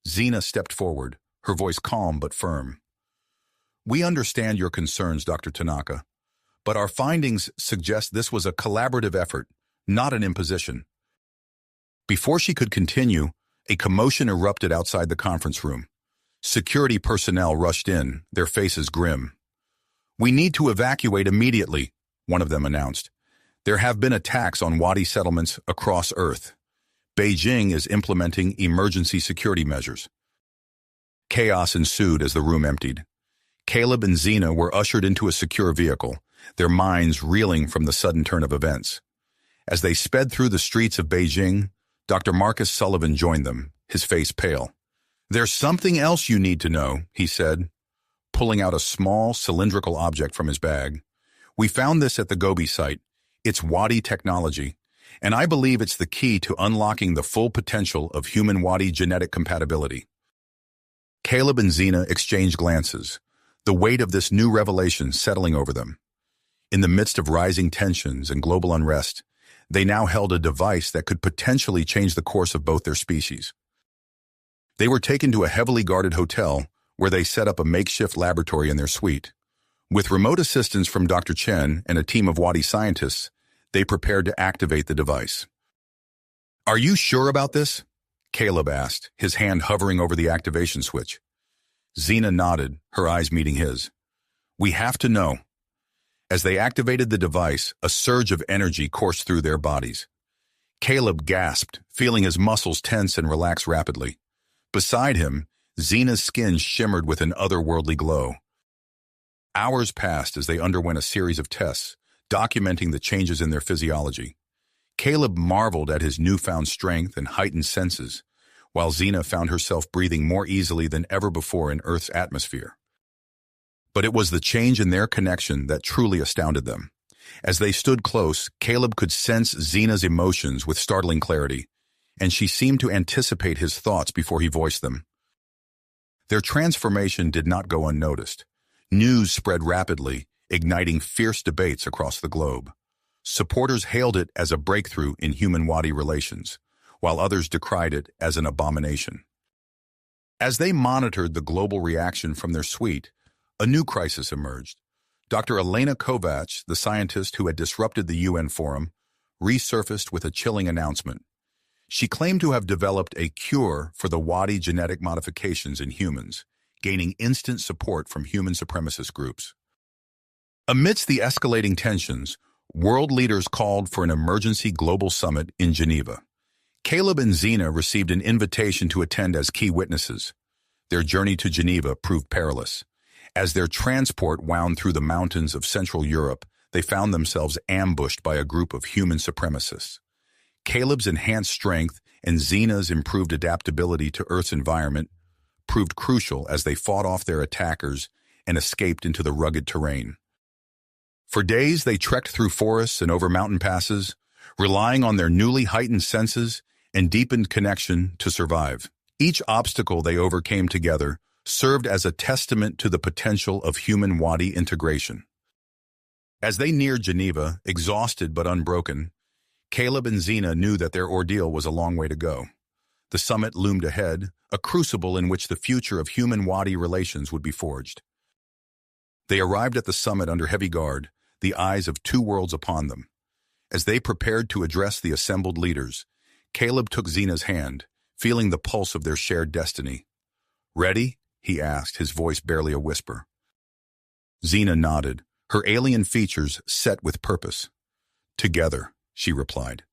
Xena stepped forward, her voice calm but firm. We understand your concerns, Dr. Tanaka, but our findings suggest this was a collaborative effort, not an imposition. Before she could continue, a commotion erupted outside the conference room. Security personnel rushed in, their faces grim. We need to evacuate immediately, one of them announced. There have been attacks on Wadi settlements across Earth. Beijing is implementing emergency security measures. Chaos ensued as the room emptied. Caleb and Xena were ushered into a secure vehicle, their minds reeling from the sudden turn of events. As they sped through the streets of Beijing, Dr. Marcus Sullivan joined them, his face pale. There's something else you need to know, he said, pulling out a small, cylindrical object from his bag. We found this at the Gobi site. It's Wadi technology, and I believe it's the key to unlocking the full potential of human Wadi genetic compatibility. Caleb and Xena exchanged glances, the weight of this new revelation settling over them. In the midst of rising tensions and global unrest, they now held a device that could potentially change the course of both their species. They were taken to a heavily guarded hotel where they set up a makeshift laboratory in their suite. With remote assistance from Dr. Chen and a team of Wadi scientists, they prepared to activate the device. Are you sure about this? Caleb asked, his hand hovering over the activation switch. Xena nodded, her eyes meeting his. We have to know. As they activated the device, a surge of energy coursed through their bodies. Caleb gasped, feeling his muscles tense and relax rapidly. Beside him, Xena's skin shimmered with an otherworldly glow. Hours passed as they underwent a series of tests, documenting the changes in their physiology. Caleb marveled at his newfound strength and heightened senses, while Xena found herself breathing more easily than ever before in Earth's atmosphere. But it was the change in their connection that truly astounded them. As they stood close, Caleb could sense Xena's emotions with startling clarity, and she seemed to anticipate his thoughts before he voiced them. Their transformation did not go unnoticed. News spread rapidly, igniting fierce debates across the globe. Supporters hailed it as a breakthrough in human-Wadi relations, while others decried it as an abomination. As they monitored the global reaction from their suite, a new crisis emerged. Dr. Elena Kovacs, the scientist who had disrupted the UN forum, resurfaced with a chilling announcement. She claimed to have developed a cure for the Wadi genetic modifications in humans, gaining instant support from human supremacist groups. Amidst the escalating tensions, world leaders called for an emergency global summit in Geneva. Caleb and Xena received an invitation to attend as key witnesses. Their journey to Geneva proved perilous. As their transport wound through the mountains of Central Europe, they found themselves ambushed by a group of human supremacists. Caleb's enhanced strength and Xena's improved adaptability to Earth's environment proved crucial as they fought off their attackers and escaped into the rugged terrain. For days, they trekked through forests and over mountain passes, relying on their newly heightened senses and deepened connection to survive. Each obstacle they overcame together served as a testament to the potential of human Wadi integration. As they neared Geneva, exhausted but unbroken, Caleb and Xena knew that their ordeal was a long way to go. The summit loomed ahead, a crucible in which the future of human-Wadi relations would be forged. They arrived at the summit under heavy guard, the eyes of two worlds upon them. As they prepared to address the assembled leaders, Caleb took Xena's hand, feeling the pulse of their shared destiny. "Ready?" he asked, his voice barely a whisper. Xena nodded, her alien features set with purpose. "Together," she replied.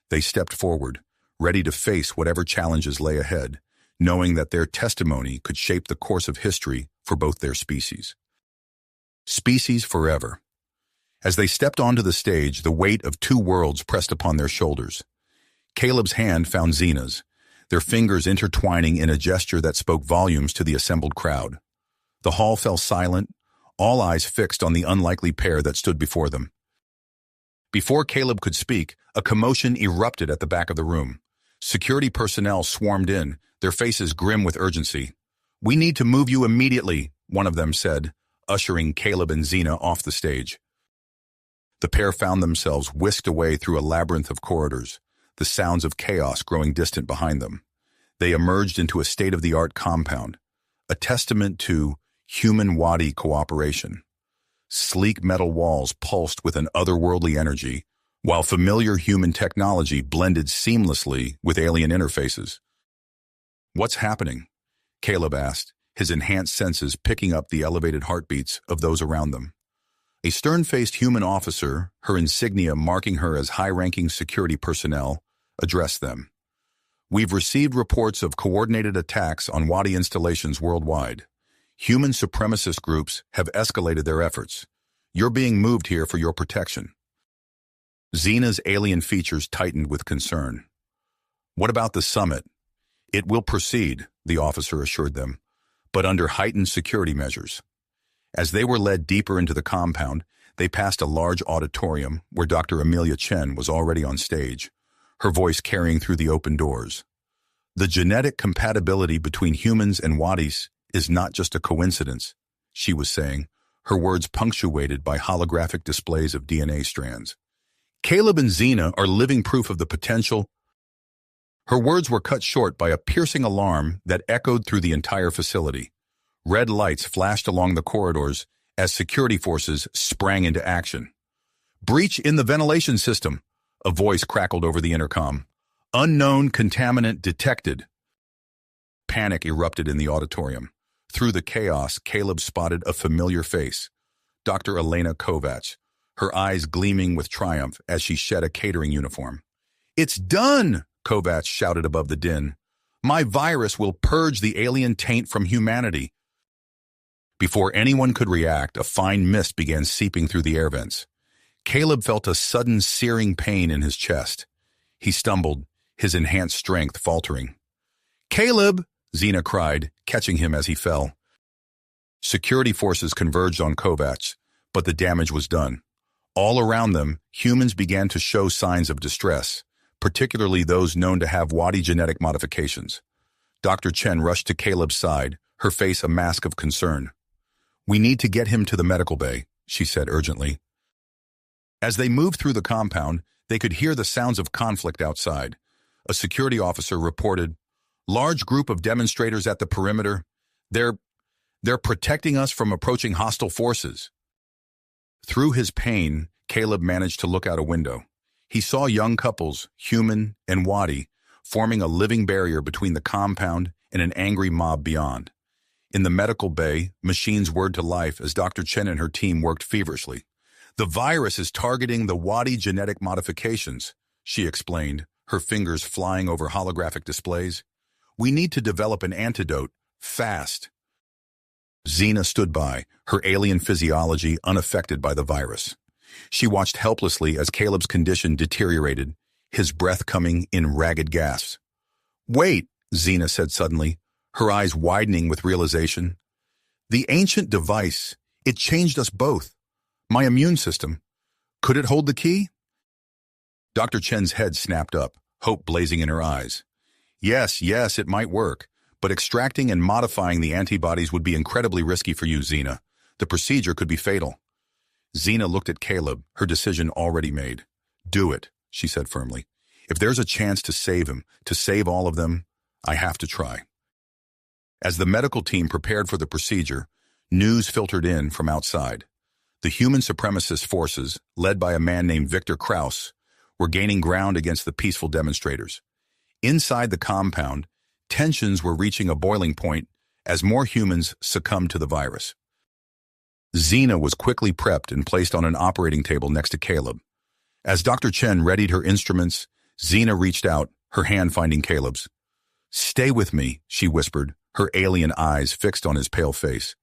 They stepped forward, ready to face whatever challenges lay ahead, knowing that their testimony could shape the course of history for both their species. Species forever. As they stepped onto the stage, the weight of two worlds pressed upon their shoulders. Caleb's hand found Xena's, their fingers intertwining in a gesture that spoke volumes to the assembled crowd. The hall fell silent, all eyes fixed on the unlikely pair that stood before them. Before Caleb could speak, a commotion erupted at the back of the room. Security personnel swarmed in, their faces grim with urgency. "We need to move you immediately," one of them said, ushering Caleb and Xena off the stage. The pair found themselves whisked away through a labyrinth of corridors, the sounds of chaos growing distant behind them. They emerged into a state-of-the-art compound, a testament to human-Wadi cooperation. Sleek metal walls pulsed with an otherworldly energy, while familiar human technology blended seamlessly with alien interfaces. "What's happening?" Caleb asked, his enhanced senses picking up the elevated heartbeats of those around them. A stern-faced human officer, her insignia marking her as high-ranking security personnel, addressed them. "We've received reports of coordinated attacks on Wadi installations worldwide. Human supremacist groups have escalated their efforts. You're being moved here for your protection." Xena's alien features tightened with concern. "What about the summit?" "It will proceed," the officer assured them, "but under heightened security measures." As they were led deeper into the compound, they passed a large auditorium where Dr. Amelia Chen was already on stage, her voice carrying through the open doors. "The genetic compatibility between humans and Wadis is not just a coincidence," she was saying, her words punctuated by holographic displays of DNA strands. "Caleb and Xena are living proof of the potential." Her words were cut short by a piercing alarm that echoed through the entire facility. Red lights flashed along the corridors as security forces sprang into action. "Breach in the ventilation system," a voice crackled over the intercom. "Unknown contaminant detected." Panic erupted in the auditorium. Through the chaos, Caleb spotted a familiar face, Dr. Elena Kovacs, her eyes gleaming with triumph as she shed a catering uniform. "It's done!" Kovacs shouted above the din. "My virus will purge the alien taint from humanity." Before anyone could react, a fine mist began seeping through the air vents. Caleb felt a sudden searing pain in his chest. He stumbled, his enhanced strength faltering. "Caleb!" Xena cried, catching him as he fell. Security forces converged on Kovacs, but the damage was done. All around them, humans began to show signs of distress, particularly those known to have Wadi genetic modifications. Dr. Chen rushed to Caleb's side, her face a mask of concern. "We need to get him to the medical bay," she said urgently. As they moved through the compound, they could hear the sounds of conflict outside. A security officer reported, "Large group of demonstrators at the perimeter. They're protecting us from approaching hostile forces." Through his pain, Caleb managed to look out a window. He saw young couples, human and Wadi, forming a living barrier between the compound and an angry mob beyond. In the medical bay, machines whirred to life as Dr. Chen and her team worked feverishly. "The virus is targeting the Wadi genetic modifications," she explained, her fingers flying over holographic displays. "We need to develop an antidote, fast." Xena stood by, her alien physiology unaffected by the virus. She watched helplessly as Caleb's condition deteriorated, his breath coming in ragged gasps. "Wait," Xena said suddenly, her eyes widening with realization. "The ancient device, it changed us both. My immune system. Could it hold the key?" Dr. Chen's head snapped up, hope blazing in her eyes. Yes, it might work, but extracting and modifying the antibodies would be incredibly risky for you, Xena. The procedure could be fatal." Xena looked at Caleb, her decision already made. "Do it," she said firmly. "If there's a chance to save him, to save all of them, I have to try." As the medical team prepared for the procedure, news filtered in from outside. The human supremacist forces, led by a man named Victor Krauss, were gaining ground against the peaceful demonstrators. Inside the compound, tensions were reaching a boiling point as more humans succumbed to the virus. Xena was quickly prepped and placed on an operating table next to Caleb. As Dr. Chen readied her instruments, Xena reached out, her hand finding Caleb's. "Stay with me," she whispered, her alien eyes fixed on his pale face.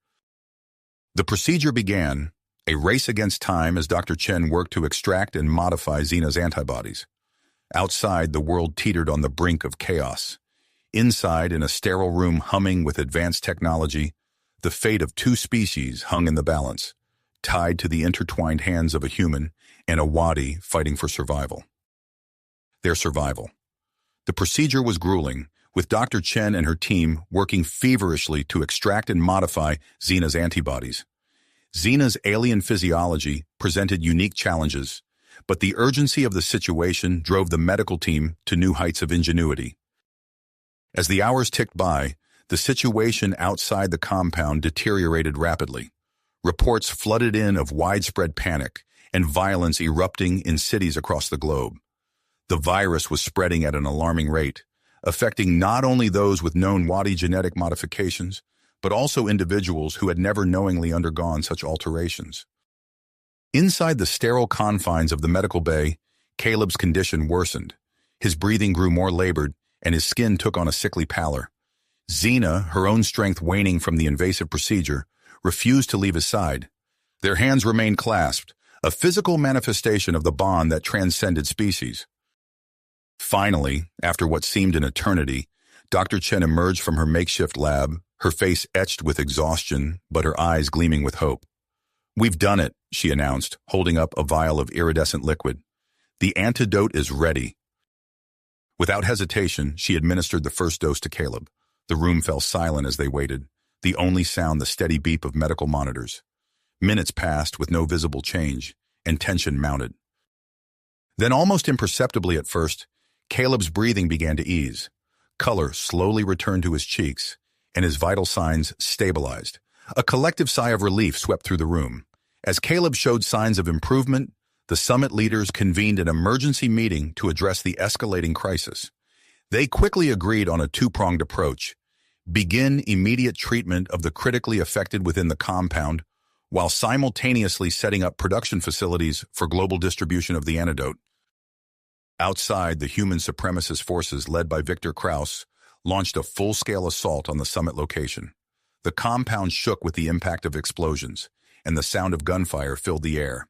The procedure began, a race against time as Dr. Chen worked to extract and modify Xena's antibodies. Outside, the world teetered on the brink of chaos. Inside, in a sterile room humming with advanced technology, the fate of two species hung in the balance. tied to the intertwined hands of a human and a wadi fighting for survival. Their survival. The procedure was grueling, with Dr. Chen and her team working feverishly to extract and modify Xena's antibodies. Xena's alien physiology presented unique challenges, but the urgency of the situation drove the medical team to new heights of ingenuity. As the hours ticked by, the situation outside the compound deteriorated rapidly. Reports flooded in of widespread panic and violence erupting in cities across the globe. The virus was spreading at an alarming rate, affecting not only those with known wadi genetic modifications, but also individuals who had never knowingly undergone such alterations. Inside the sterile confines of the medical bay, Caleb's condition worsened. His breathing grew more labored, and his skin took on a sickly pallor. Xena, her own strength waning from the invasive procedure, refused to leave his side. Their hands remained clasped, a physical manifestation of the bond that transcended species. Finally, after what seemed an eternity, Dr. Chen emerged from her makeshift lab, her face etched with exhaustion, but her eyes gleaming with hope. "We've done it," she announced, holding up a vial of iridescent liquid. "The antidote is ready." Without hesitation, she administered the first dose to Caleb. The room fell silent as they waited, the only sound the steady beep of medical monitors. Minutes passed with no visible change, and tension mounted. Then, almost imperceptibly at first, Caleb's breathing began to ease. Color slowly returned to his cheeks, and his vital signs stabilized. A collective sigh of relief swept through the room. As Caleb showed signs of improvement, the summit leaders convened an emergency meeting to address the escalating crisis. They quickly agreed on a two-pronged approach: begin immediate treatment of the critically affected within the compound, while simultaneously setting up production facilities for global distribution of the antidote. Outside, the human supremacist forces led by Victor Krauss launched a full-scale assault on the summit location. The compound shook with the impact of explosions, and the sound of gunfire filled the air.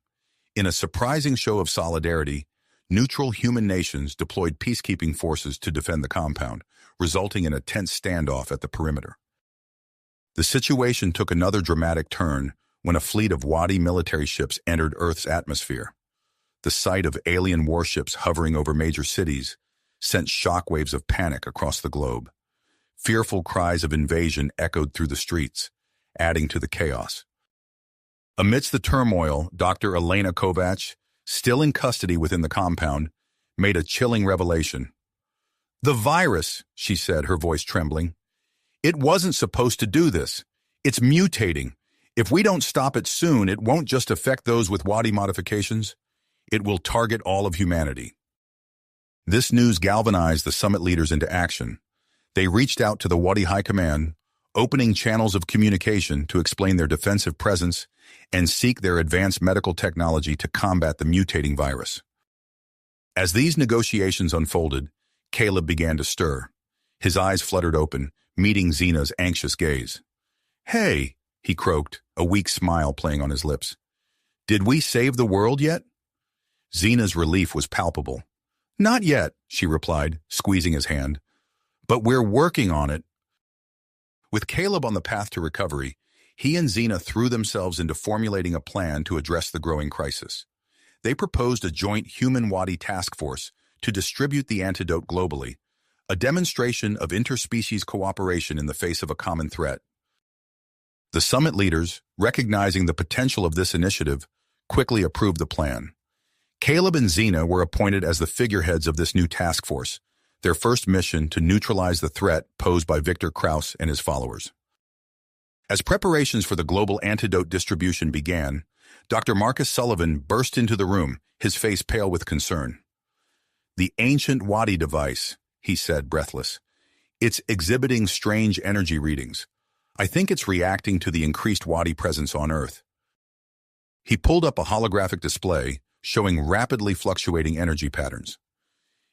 In a surprising show of solidarity, neutral human nations deployed peacekeeping forces to defend the compound, resulting in a tense standoff at the perimeter. The situation took another dramatic turn when a fleet of wadi military ships entered Earth's atmosphere. The sight of alien warships hovering over major cities sent shockwaves of panic across the globe. Fearful cries of invasion echoed through the streets, adding to the chaos. Amidst the turmoil, Dr. Elena Kovacs, still in custody within the compound, made a chilling revelation. "The virus," she said, her voice trembling. "It wasn't supposed to do this. It's mutating. If we don't stop it soon, it won't just affect those with wadi modifications. It will target all of humanity." This news galvanized the summit leaders into action. They reached out to the Wadi High Command, opening channels of communication to explain their defensive presence and seek their advanced medical technology to combat the mutating virus. As these negotiations unfolded, Caleb began to stir. His eyes fluttered open, meeting Xena's anxious gaze. "Hey," he croaked, a weak smile playing on his lips. "Did we save the world yet?" Xena's relief was palpable. "Not yet," she replied, squeezing his hand. "But we're working on it." With Caleb on the path to recovery, he and Xena threw themselves into formulating a plan to address the growing crisis. They proposed a joint human wadi task force to distribute the antidote globally, a demonstration of interspecies cooperation in the face of a common threat. The summit leaders, recognizing the potential of this initiative, quickly approved the plan. Caleb and Xena were appointed as the figureheads of this new task force, their first mission to neutralize the threat posed by Victor Krauss and his followers. As preparations for the global antidote distribution began, Dr. Marcus Sullivan burst into the room, his face pale with concern. "The ancient wadi device," he said, breathless. "It's exhibiting strange energy readings. I think it's reacting to the increased wadi presence on Earth." He pulled up a holographic display showing rapidly fluctuating energy patterns.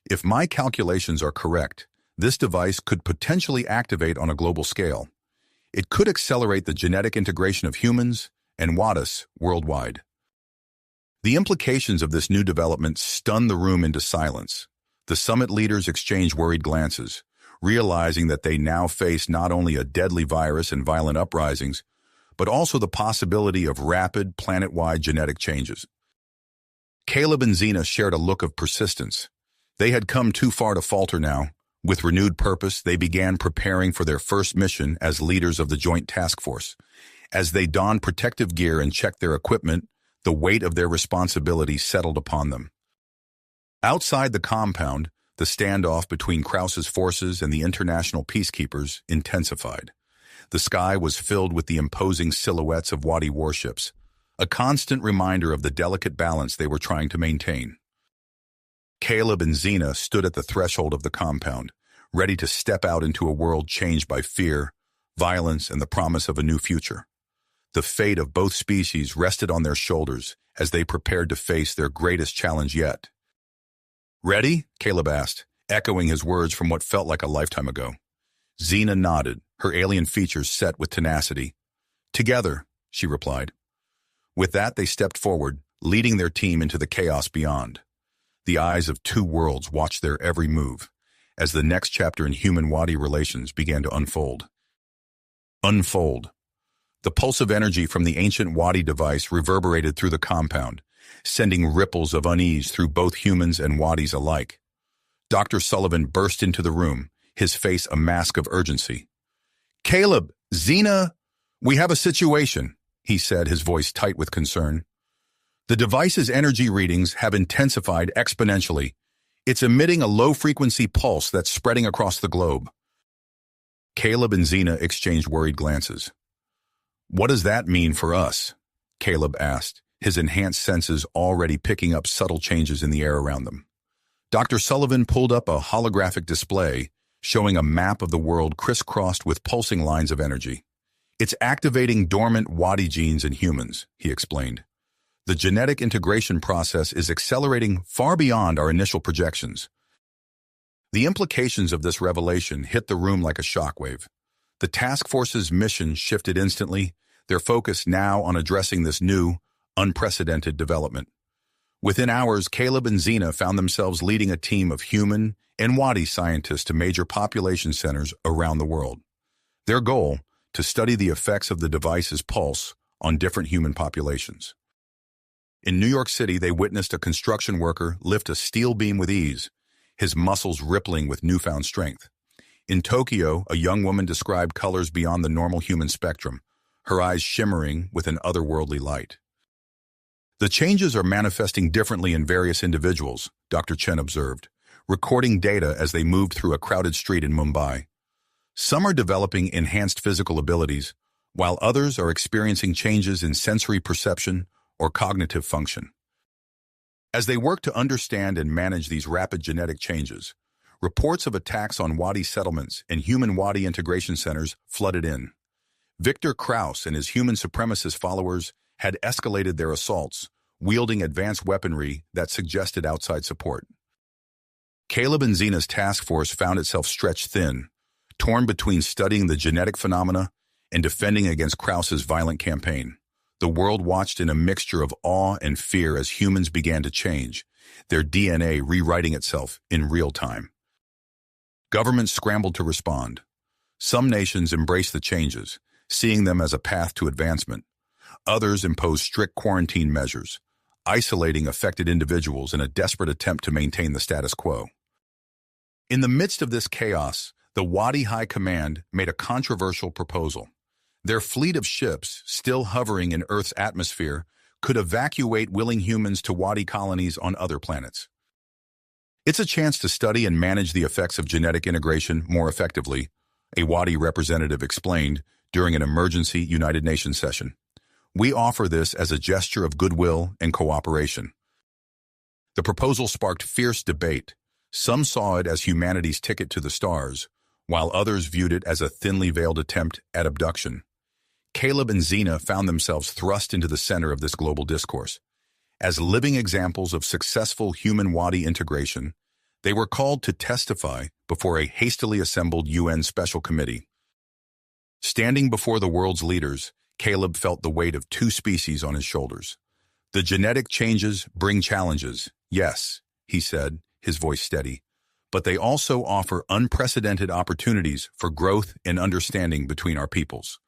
"If my calculations are correct, this device could potentially activate on a global scale. It could accelerate the genetic integration of humans and wadis worldwide." The implications of this new development stunned the room into silence. The summit leaders exchanged worried glances, realizing that they now faced not only a deadly virus and violent uprisings, but also the possibility of rapid, planet-wide genetic changes. Caleb and Xena shared a look of persistence. They had come too far to falter now. With renewed purpose, they began preparing for their first mission as leaders of the Joint Task Force. As they donned protective gear and checked their equipment, the weight of their responsibility settled upon them. Outside the compound, the standoff between Krause's forces and the international peacekeepers intensified. The sky was filled with the imposing silhouettes of Wadi warships, a constant reminder of the delicate balance they were trying to maintain. Caleb and Xena stood at the threshold of the compound, ready to step out into a world changed by fear, violence, and the promise of a new future. The fate of both species rested on their shoulders as they prepared to face their greatest challenge yet. "Ready?" Caleb asked, echoing his words from what felt like a lifetime ago. Xena nodded, her alien features set with tenacity. "Together," she replied. With that, they stepped forward, leading their team into the chaos beyond. The eyes of two worlds watched their every move, as the next chapter in human-Wadi relations began to unfold. The pulse of energy from the ancient Wadi device reverberated through the compound, sending ripples of unease through both humans and Wadis alike. Dr. Sullivan burst into the room, his face a mask of urgency. "Caleb, Xena, we have a situation," he said, his voice tight with concern. "The device's energy readings have intensified exponentially. It's emitting a low-frequency pulse that's spreading across the globe." Caleb and Xena exchanged worried glances. "What does that mean for us?" Caleb asked, his enhanced senses already picking up subtle changes in the air around them. Dr. Sullivan pulled up a holographic display showing a map of the world crisscrossed with pulsing lines of energy. "It's activating dormant Wadi genes in humans," he explained. "The genetic integration process is accelerating far beyond our initial projections." The implications of this revelation hit the room like a shockwave. The task force's mission shifted instantly, their focus now on addressing this new, unprecedented development. Within hours, Caleb and Xena found themselves leading a team of human and Wadi scientists to major population centers around the world. Their goal, to study the effects of the device's pulse on different human populations. In New York City, they witnessed a construction worker lift a steel beam with ease, his muscles rippling with newfound strength. In Tokyo, a young woman described colors beyond the normal human spectrum, her eyes shimmering with an otherworldly light. "The changes are manifesting differently in various individuals," Dr. Chen observed, recording data as they moved through a crowded street in Mumbai. "Some are developing enhanced physical abilities, while others are experiencing changes in sensory perception or cognitive function." As they work to understand and manage these rapid genetic changes, reports of attacks on Wadi settlements and human Wadi integration centers flooded in. Victor Krause and his human supremacist followers had escalated their assaults, wielding advanced weaponry that suggested outside support. Caleb and Xena's task force found itself stretched thin, torn between studying the genetic phenomena and defending against Krause's violent campaign. The world watched in a mixture of awe and fear as humans began to change, their DNA rewriting itself in real time. Governments scrambled to respond. Some nations embraced the changes, seeing them as a path to advancement. Others imposed strict quarantine measures, isolating affected individuals in a desperate attempt to maintain the status quo. In the midst of this chaos, the Wadi High Command made a controversial proposal. Their fleet of ships, still hovering in Earth's atmosphere, could evacuate willing humans to Wadi colonies on other planets. "It's a chance to study and manage the effects of genetic integration more effectively," a Wadi representative explained during an emergency United Nations session. "We offer this as a gesture of goodwill and cooperation." The proposal sparked fierce debate. Some saw it as humanity's ticket to the stars, while others viewed it as a thinly veiled attempt at abduction. Caleb and Xena found themselves thrust into the center of this global discourse. As living examples of successful human Wadi integration, they were called to testify before a hastily assembled UN Special Committee. Standing before the world's leaders, Caleb felt the weight of two species on his shoulders. "The genetic changes bring challenges, yes," he said, his voice steady, "but they also offer unprecedented opportunities for growth and understanding between our peoples."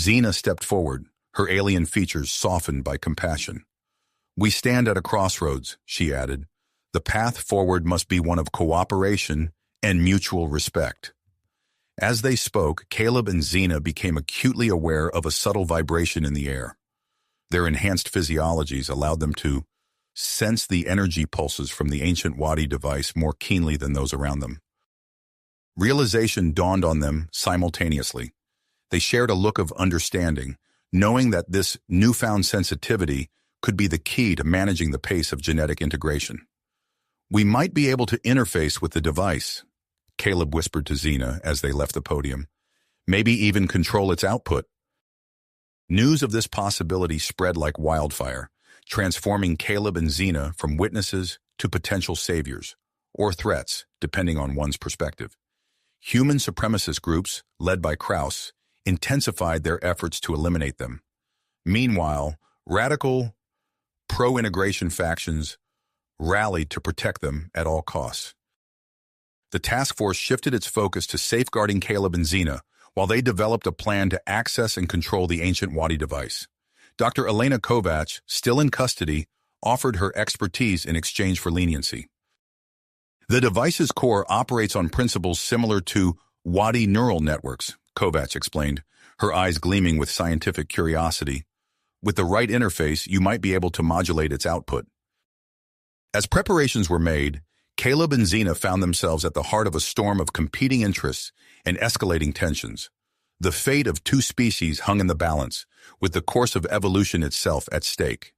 Xena stepped forward, her alien features softened by compassion. "We stand at a crossroads," she added. "The path forward must be one of cooperation and mutual respect." As they spoke, Caleb and Xena became acutely aware of a subtle vibration in the air. Their enhanced physiologies allowed them to sense the energy pulses from the ancient Wadi device more keenly than those around them. Realization dawned on them simultaneously. They shared a look of understanding, knowing that this newfound sensitivity could be the key to managing the pace of genetic integration. "We might be able to interface with the device," Caleb whispered to Xena as they left the podium. "Maybe even control its output." News of this possibility spread like wildfire, transforming Caleb and Xena from witnesses to potential saviors, or threats, depending on one's perspective. Human supremacist groups, led by Krauss, intensified their efforts to eliminate them. Meanwhile, radical, pro-integration factions rallied to protect them at all costs. The task force shifted its focus to safeguarding Caleb and Xena, while they developed a plan to access and control the ancient Wadi device. Dr. Elena Kovacs, still in custody, offered her expertise in exchange for leniency. "The device's core operates on principles similar to Wadi neural networks," Kovacs explained, her eyes gleaming with scientific curiosity. "With the right interface, you might be able to modulate its output." As preparations were made, Caleb and Xena found themselves at the heart of a storm of competing interests and escalating tensions. The fate of two species hung in the balance, with the course of evolution itself at stake.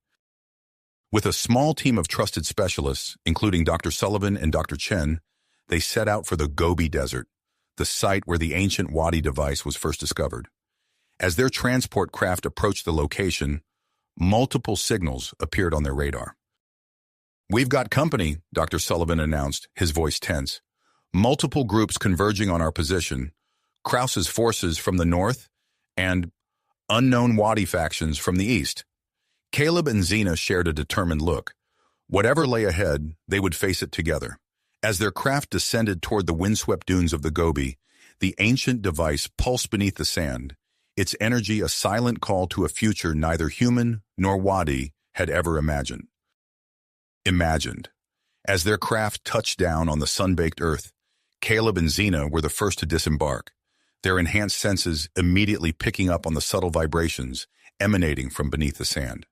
With a small team of trusted specialists, including Dr. Sullivan and Dr. Chen, they set out for the Gobi Desert, the site where the ancient Wadi device was first discovered. As their transport craft approached the location, multiple signals appeared on their radar. "We've got company," Dr. Sullivan announced, his voice tense. "Multiple groups converging on our position, Krauss's forces from the north and unknown Wadi factions from the east." Caleb and Xena shared a determined look. Whatever lay ahead, they would face it together. As their craft descended toward the windswept dunes of the Gobi, the ancient device pulsed beneath the sand, its energy a silent call to a future neither human nor Wadi had ever imagined. As their craft touched down on the sun-baked earth, Caleb and Xena were the first to disembark, their enhanced senses immediately picking up on the subtle vibrations emanating from beneath the sand.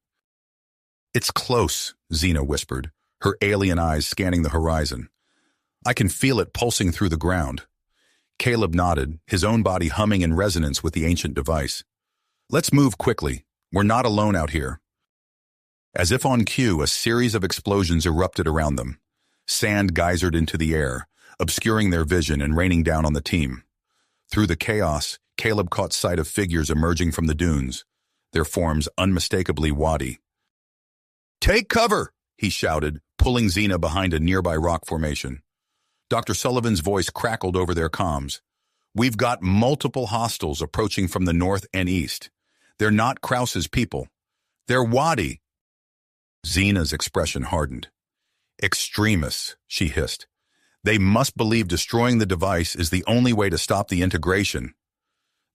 "It's close," Xena whispered, her alien eyes scanning the horizon. "I can feel it pulsing through the ground." Caleb nodded, his own body humming in resonance with the ancient device. "Let's move quickly. We're not alone out here." As if on cue, a series of explosions erupted around them. Sand geysered into the air, obscuring their vision and raining down on the team. Through the chaos, Caleb caught sight of figures emerging from the dunes, their forms unmistakably Wadi. "Take cover!" he shouted, pulling Xena behind a nearby rock formation. Dr. Sullivan's voice crackled over their comms. "We've got multiple hostiles approaching from the north and east. They're not Krauss's people. They're Wadi." Xena's expression hardened. "Extremists," she hissed. "They must believe destroying the device is the only way to stop the integration."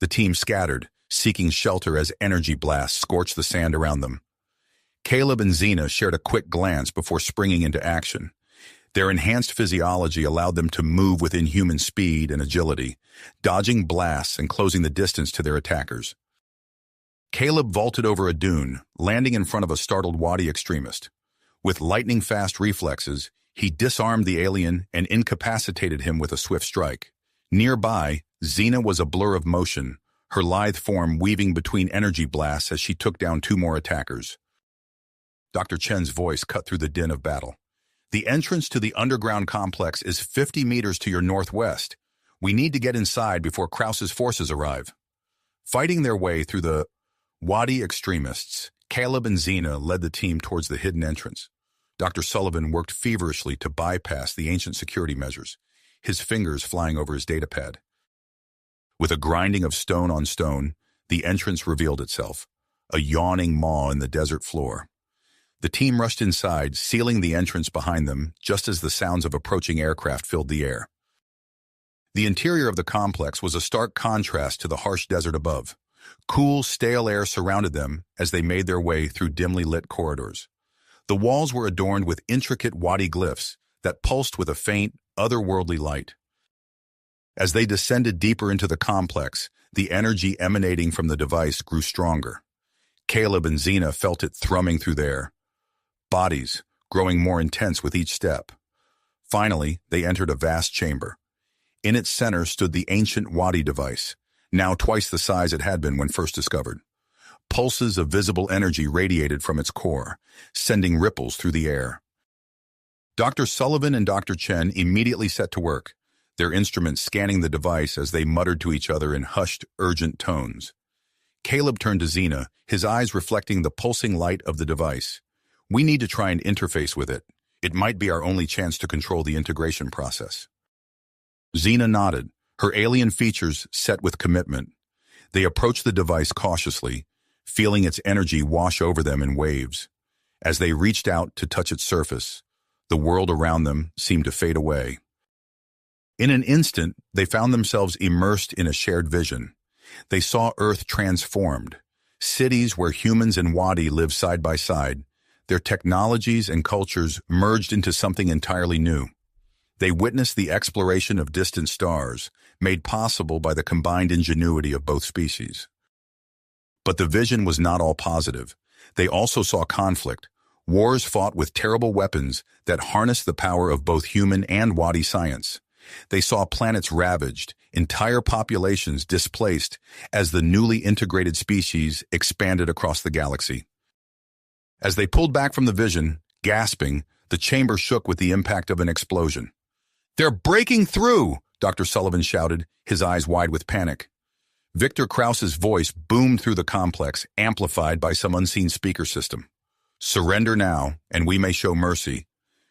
The team scattered, seeking shelter as energy blasts scorched the sand around them. Caleb and Xena shared a quick glance before springing into action. Their enhanced physiology allowed them to move with inhuman speed and agility, dodging blasts and closing the distance to their attackers. Caleb vaulted over a dune, landing in front of a startled Wadi extremist. With lightning-fast reflexes, he disarmed the alien and incapacitated him with a swift strike. Nearby, Xena was a blur of motion, her lithe form weaving between energy blasts as she took down two more attackers. Dr. Chen's voice cut through the din of battle. "The entrance to the underground complex is 50 meters to your northwest. We need to get inside before Krauss's forces arrive." Fighting their way through the Wadi extremists, Caleb and Xena led the team towards the hidden entrance. Dr. Sullivan worked feverishly to bypass the ancient security measures, his fingers flying over his datapad. With a grinding of stone on stone, the entrance revealed itself, a yawning maw in the desert floor. The team rushed inside, sealing the entrance behind them just as the sounds of approaching aircraft filled the air. The interior of the complex was a stark contrast to the harsh desert above. Cool, stale air surrounded them as they made their way through dimly lit corridors. The walls were adorned with intricate wadi glyphs that pulsed with a faint, otherworldly light. As they descended deeper into the complex, the energy emanating from the device grew stronger. Caleb and Xena felt it thrumming through their bodies, growing more intense with each step. Finally, they entered a vast chamber. In its center stood the ancient wadi device, now twice the size it had been when first discovered. Pulses of visible energy radiated from its core, sending ripples through the air. Dr. Sullivan and Dr. Chen immediately set to work, their instruments scanning the device as they muttered to each other in hushed, urgent tones. Caleb turned to Xena, his eyes reflecting the pulsing light of the device. "We need to try and interface with it. It might be our only chance to control the integration process." Xena nodded, her alien features set with commitment. They approached the device cautiously, feeling its energy wash over them in waves. As they reached out to touch its surface, the world around them seemed to fade away. In an instant, they found themselves immersed in a shared vision. They saw Earth transformed, cities where humans and wadi live side by side, their technologies and cultures merged into something entirely new. They witnessed the exploration of distant stars, made possible by the combined ingenuity of both species. But the vision was not all positive. They also saw conflict, wars fought with terrible weapons that harnessed the power of both human and wadi science. They saw planets ravaged, entire populations displaced as the newly integrated species expanded across the galaxy. As they pulled back from the vision, gasping, the chamber shook with the impact of an explosion. "They're breaking through!" Dr. Sullivan shouted, his eyes wide with panic. Victor Krause's voice boomed through the complex, amplified by some unseen speaker system. "Surrender now, and we may show mercy.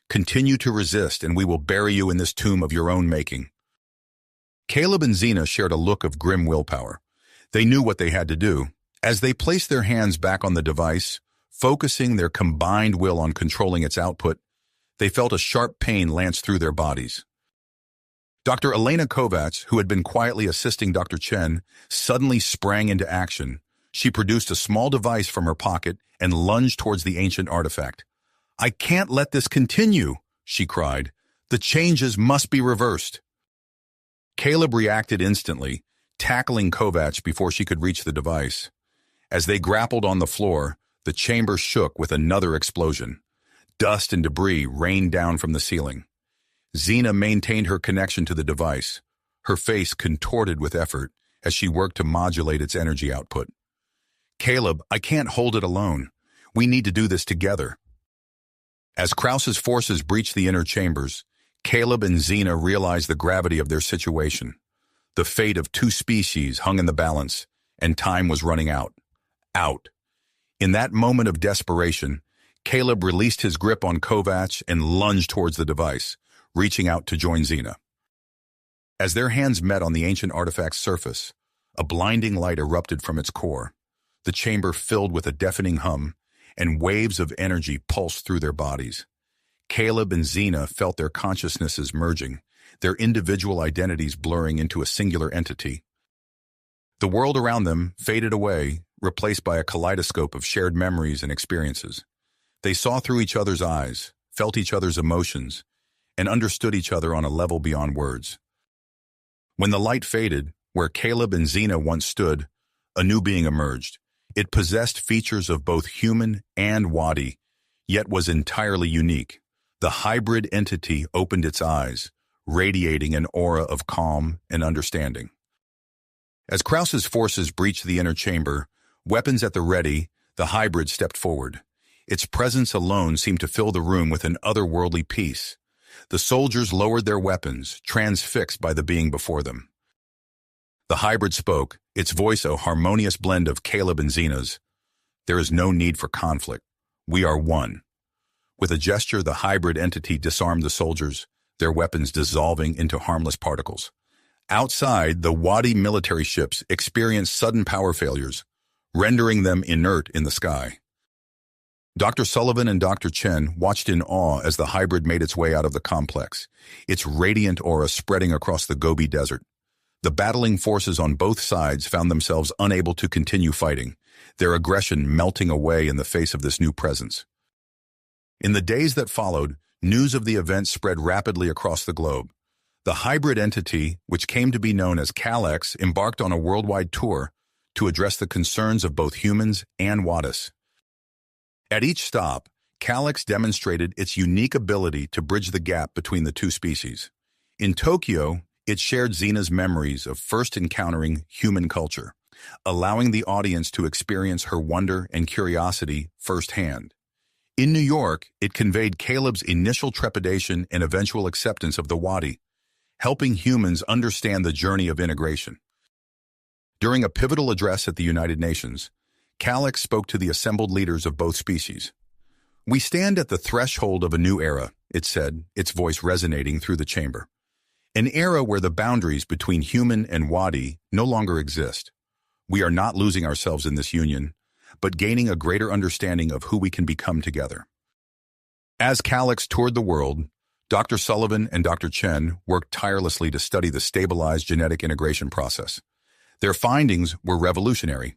Continue to resist, and we will bury you in this tomb of your own making." Caleb and Xena shared a look of grim willpower. They knew what they had to do. As they placed their hands back on the device, focusing their combined will on controlling its output, they felt a sharp pain lance through their bodies. Dr. Elena Kovacs, who had been quietly assisting Dr. Chen, suddenly sprang into action. She produced a small device from her pocket and lunged towards the ancient artifact. "I can't let this continue," she cried. "The changes must be reversed." Caleb reacted instantly, tackling Kovacs before she could reach the device. As they grappled on the floor, the chamber shook with another explosion. Dust and debris rained down from the ceiling. Xena maintained her connection to the device, her face contorted with effort as she worked to modulate its energy output. "Caleb, I can't hold it alone. We need to do this together." As Krause's forces breached the inner chambers, Caleb and Xena realized the gravity of their situation. The fate of two species hung in the balance, and time was running out. In that moment of desperation, Caleb released his grip on Kovacs and lunged towards the device, reaching out to join Xena. As their hands met on the ancient artifact's surface, a blinding light erupted from its core. The chamber filled with a deafening hum, and waves of energy pulsed through their bodies. Caleb and Xena felt their consciousnesses merging, their individual identities blurring into a singular entity. The world around them faded away, replaced by a kaleidoscope of shared memories and experiences. They saw through each other's eyes, felt each other's emotions, and understood each other on a level beyond words. When the light faded, where Caleb and Xena once stood, a new being emerged. It possessed features of both human and wadi, yet was entirely unique. The hybrid entity opened its eyes, radiating an aura of calm and understanding. As Krause's forces breached the inner chamber, weapons at the ready, the hybrid stepped forward. Its presence alone seemed to fill the room with an otherworldly peace. The soldiers lowered their weapons, transfixed by the being before them. The hybrid spoke, its voice a harmonious blend of Caleb and Xena's. "There is no need for conflict. We are one." With a gesture, the hybrid entity disarmed the soldiers, their weapons dissolving into harmless particles. Outside, the wadi military ships experienced sudden power failures, rendering them inert in the sky. Dr. Sullivan and Dr. Chen watched in awe as the hybrid made its way out of the complex, its radiant aura spreading across the Gobi Desert. The battling forces on both sides found themselves unable to continue fighting, their aggression melting away in the face of this new presence. In the days that followed, news of the event spread rapidly across the globe. The hybrid entity, which came to be known as Knack, embarked on a worldwide tour to address the concerns of both humans and wadis. At each stop, Knack demonstrated its unique ability to bridge the gap between the two species. In Tokyo, it shared Xena's memories of first encountering human culture, allowing the audience to experience her wonder and curiosity firsthand. In New York, it conveyed Caleb's initial trepidation and eventual acceptance of the wadi, helping humans understand the journey of integration. During a pivotal address at the United Nations, Knack spoke to the assembled leaders of both species. "We stand at the threshold of a new era," it said, its voice resonating through the chamber. "An era where the boundaries between human and wadi no longer exist. We are not losing ourselves in this union, but gaining a greater understanding of who we can become together." As Knack toured the world, Dr. Sullivan and Dr. Chen worked tirelessly to study the stabilized genetic integration process. Their findings were revolutionary.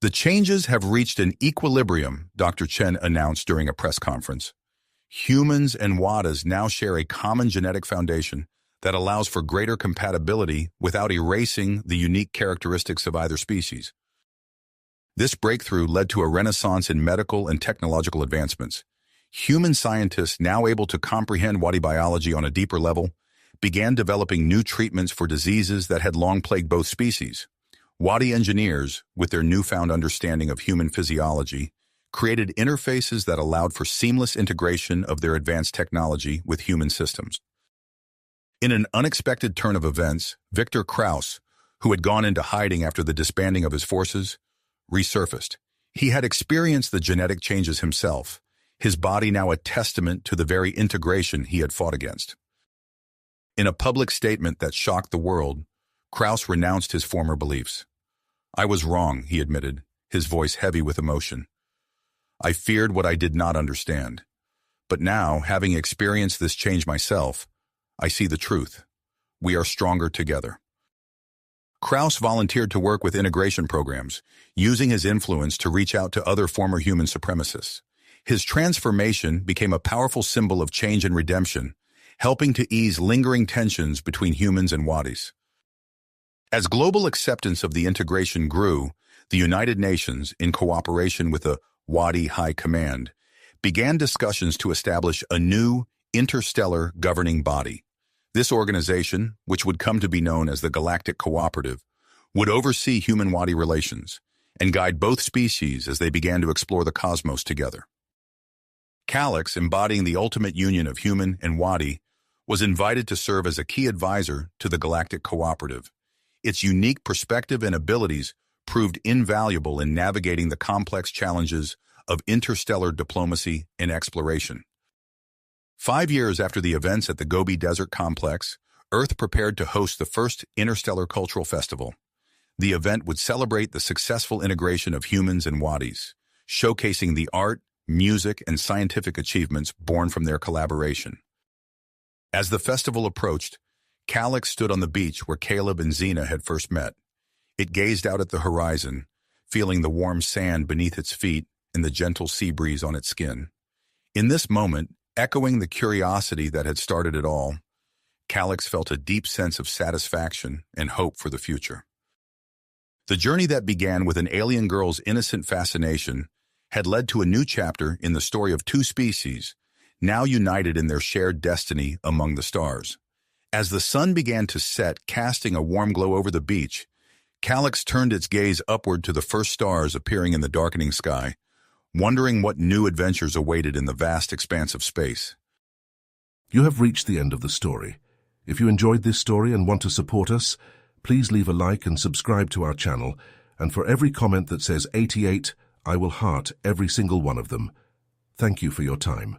"The changes have reached an equilibrium," Dr. Chen announced during a press conference. "Humans and wadis now share a common genetic foundation that allows for greater compatibility without erasing the unique characteristics of either species." This breakthrough led to a renaissance in medical and technological advancements. Human scientists, now able to comprehend wadi biology on a deeper level, began developing new treatments for diseases that had long plagued both species. Wadi engineers, with their newfound understanding of human physiology, created interfaces that allowed for seamless integration of their advanced technology with human systems. In an unexpected turn of events, Victor Krauss, who had gone into hiding after the disbanding of his forces, resurfaced. He had experienced the genetic changes himself, his body now a testament to the very integration he had fought against. In a public statement that shocked the world, Krauss renounced his former beliefs. "I was wrong," he admitted, his voice heavy with emotion. "I feared what I did not understand. But now, having experienced this change myself, I see the truth. We are stronger together." Krauss volunteered to work with integration programs, using his influence to reach out to other former human supremacists. His transformation became a powerful symbol of change and redemption, helping to ease lingering tensions between humans and wadis. As global acceptance of the integration grew, the United Nations, in cooperation with the Wadi High Command, began discussions to establish a new interstellar governing body. This organization, which would come to be known as the Galactic Cooperative, would oversee human-wadi relations and guide both species as they began to explore the cosmos together. Knack, embodying the ultimate union of human and wadi, was invited to serve as a key advisor to the Galactic Cooperative. Its unique perspective and abilities proved invaluable in navigating the complex challenges of interstellar diplomacy and exploration. 5 years after the events at the Gobi Desert Complex, Earth prepared to host the first Interstellar Cultural Festival. The event would celebrate the successful integration of humans and wadis, showcasing the art, music, and scientific achievements born from their collaboration. As the festival approached, Knack stood on the beach where Caleb and Xena had first met. It gazed out at the horizon, feeling the warm sand beneath its feet and the gentle sea breeze on its skin. In this moment, echoing the curiosity that had started it all, Knack felt a deep sense of satisfaction and hope for the future. The journey that began with an alien girl's innocent fascination had led to a new chapter in the story of two species, now united in their shared destiny among the stars. As the sun began to set, casting a warm glow over the beach, Knack turned its gaze upward to the first stars appearing in the darkening sky, wondering what new adventures awaited in the vast expanse of space.
You have reached the end of the story. If you enjoyed this story and want to support us, please leave a like and subscribe to our channel, and for every comment that says 88, I will heart every single one of them. Thank you for your time.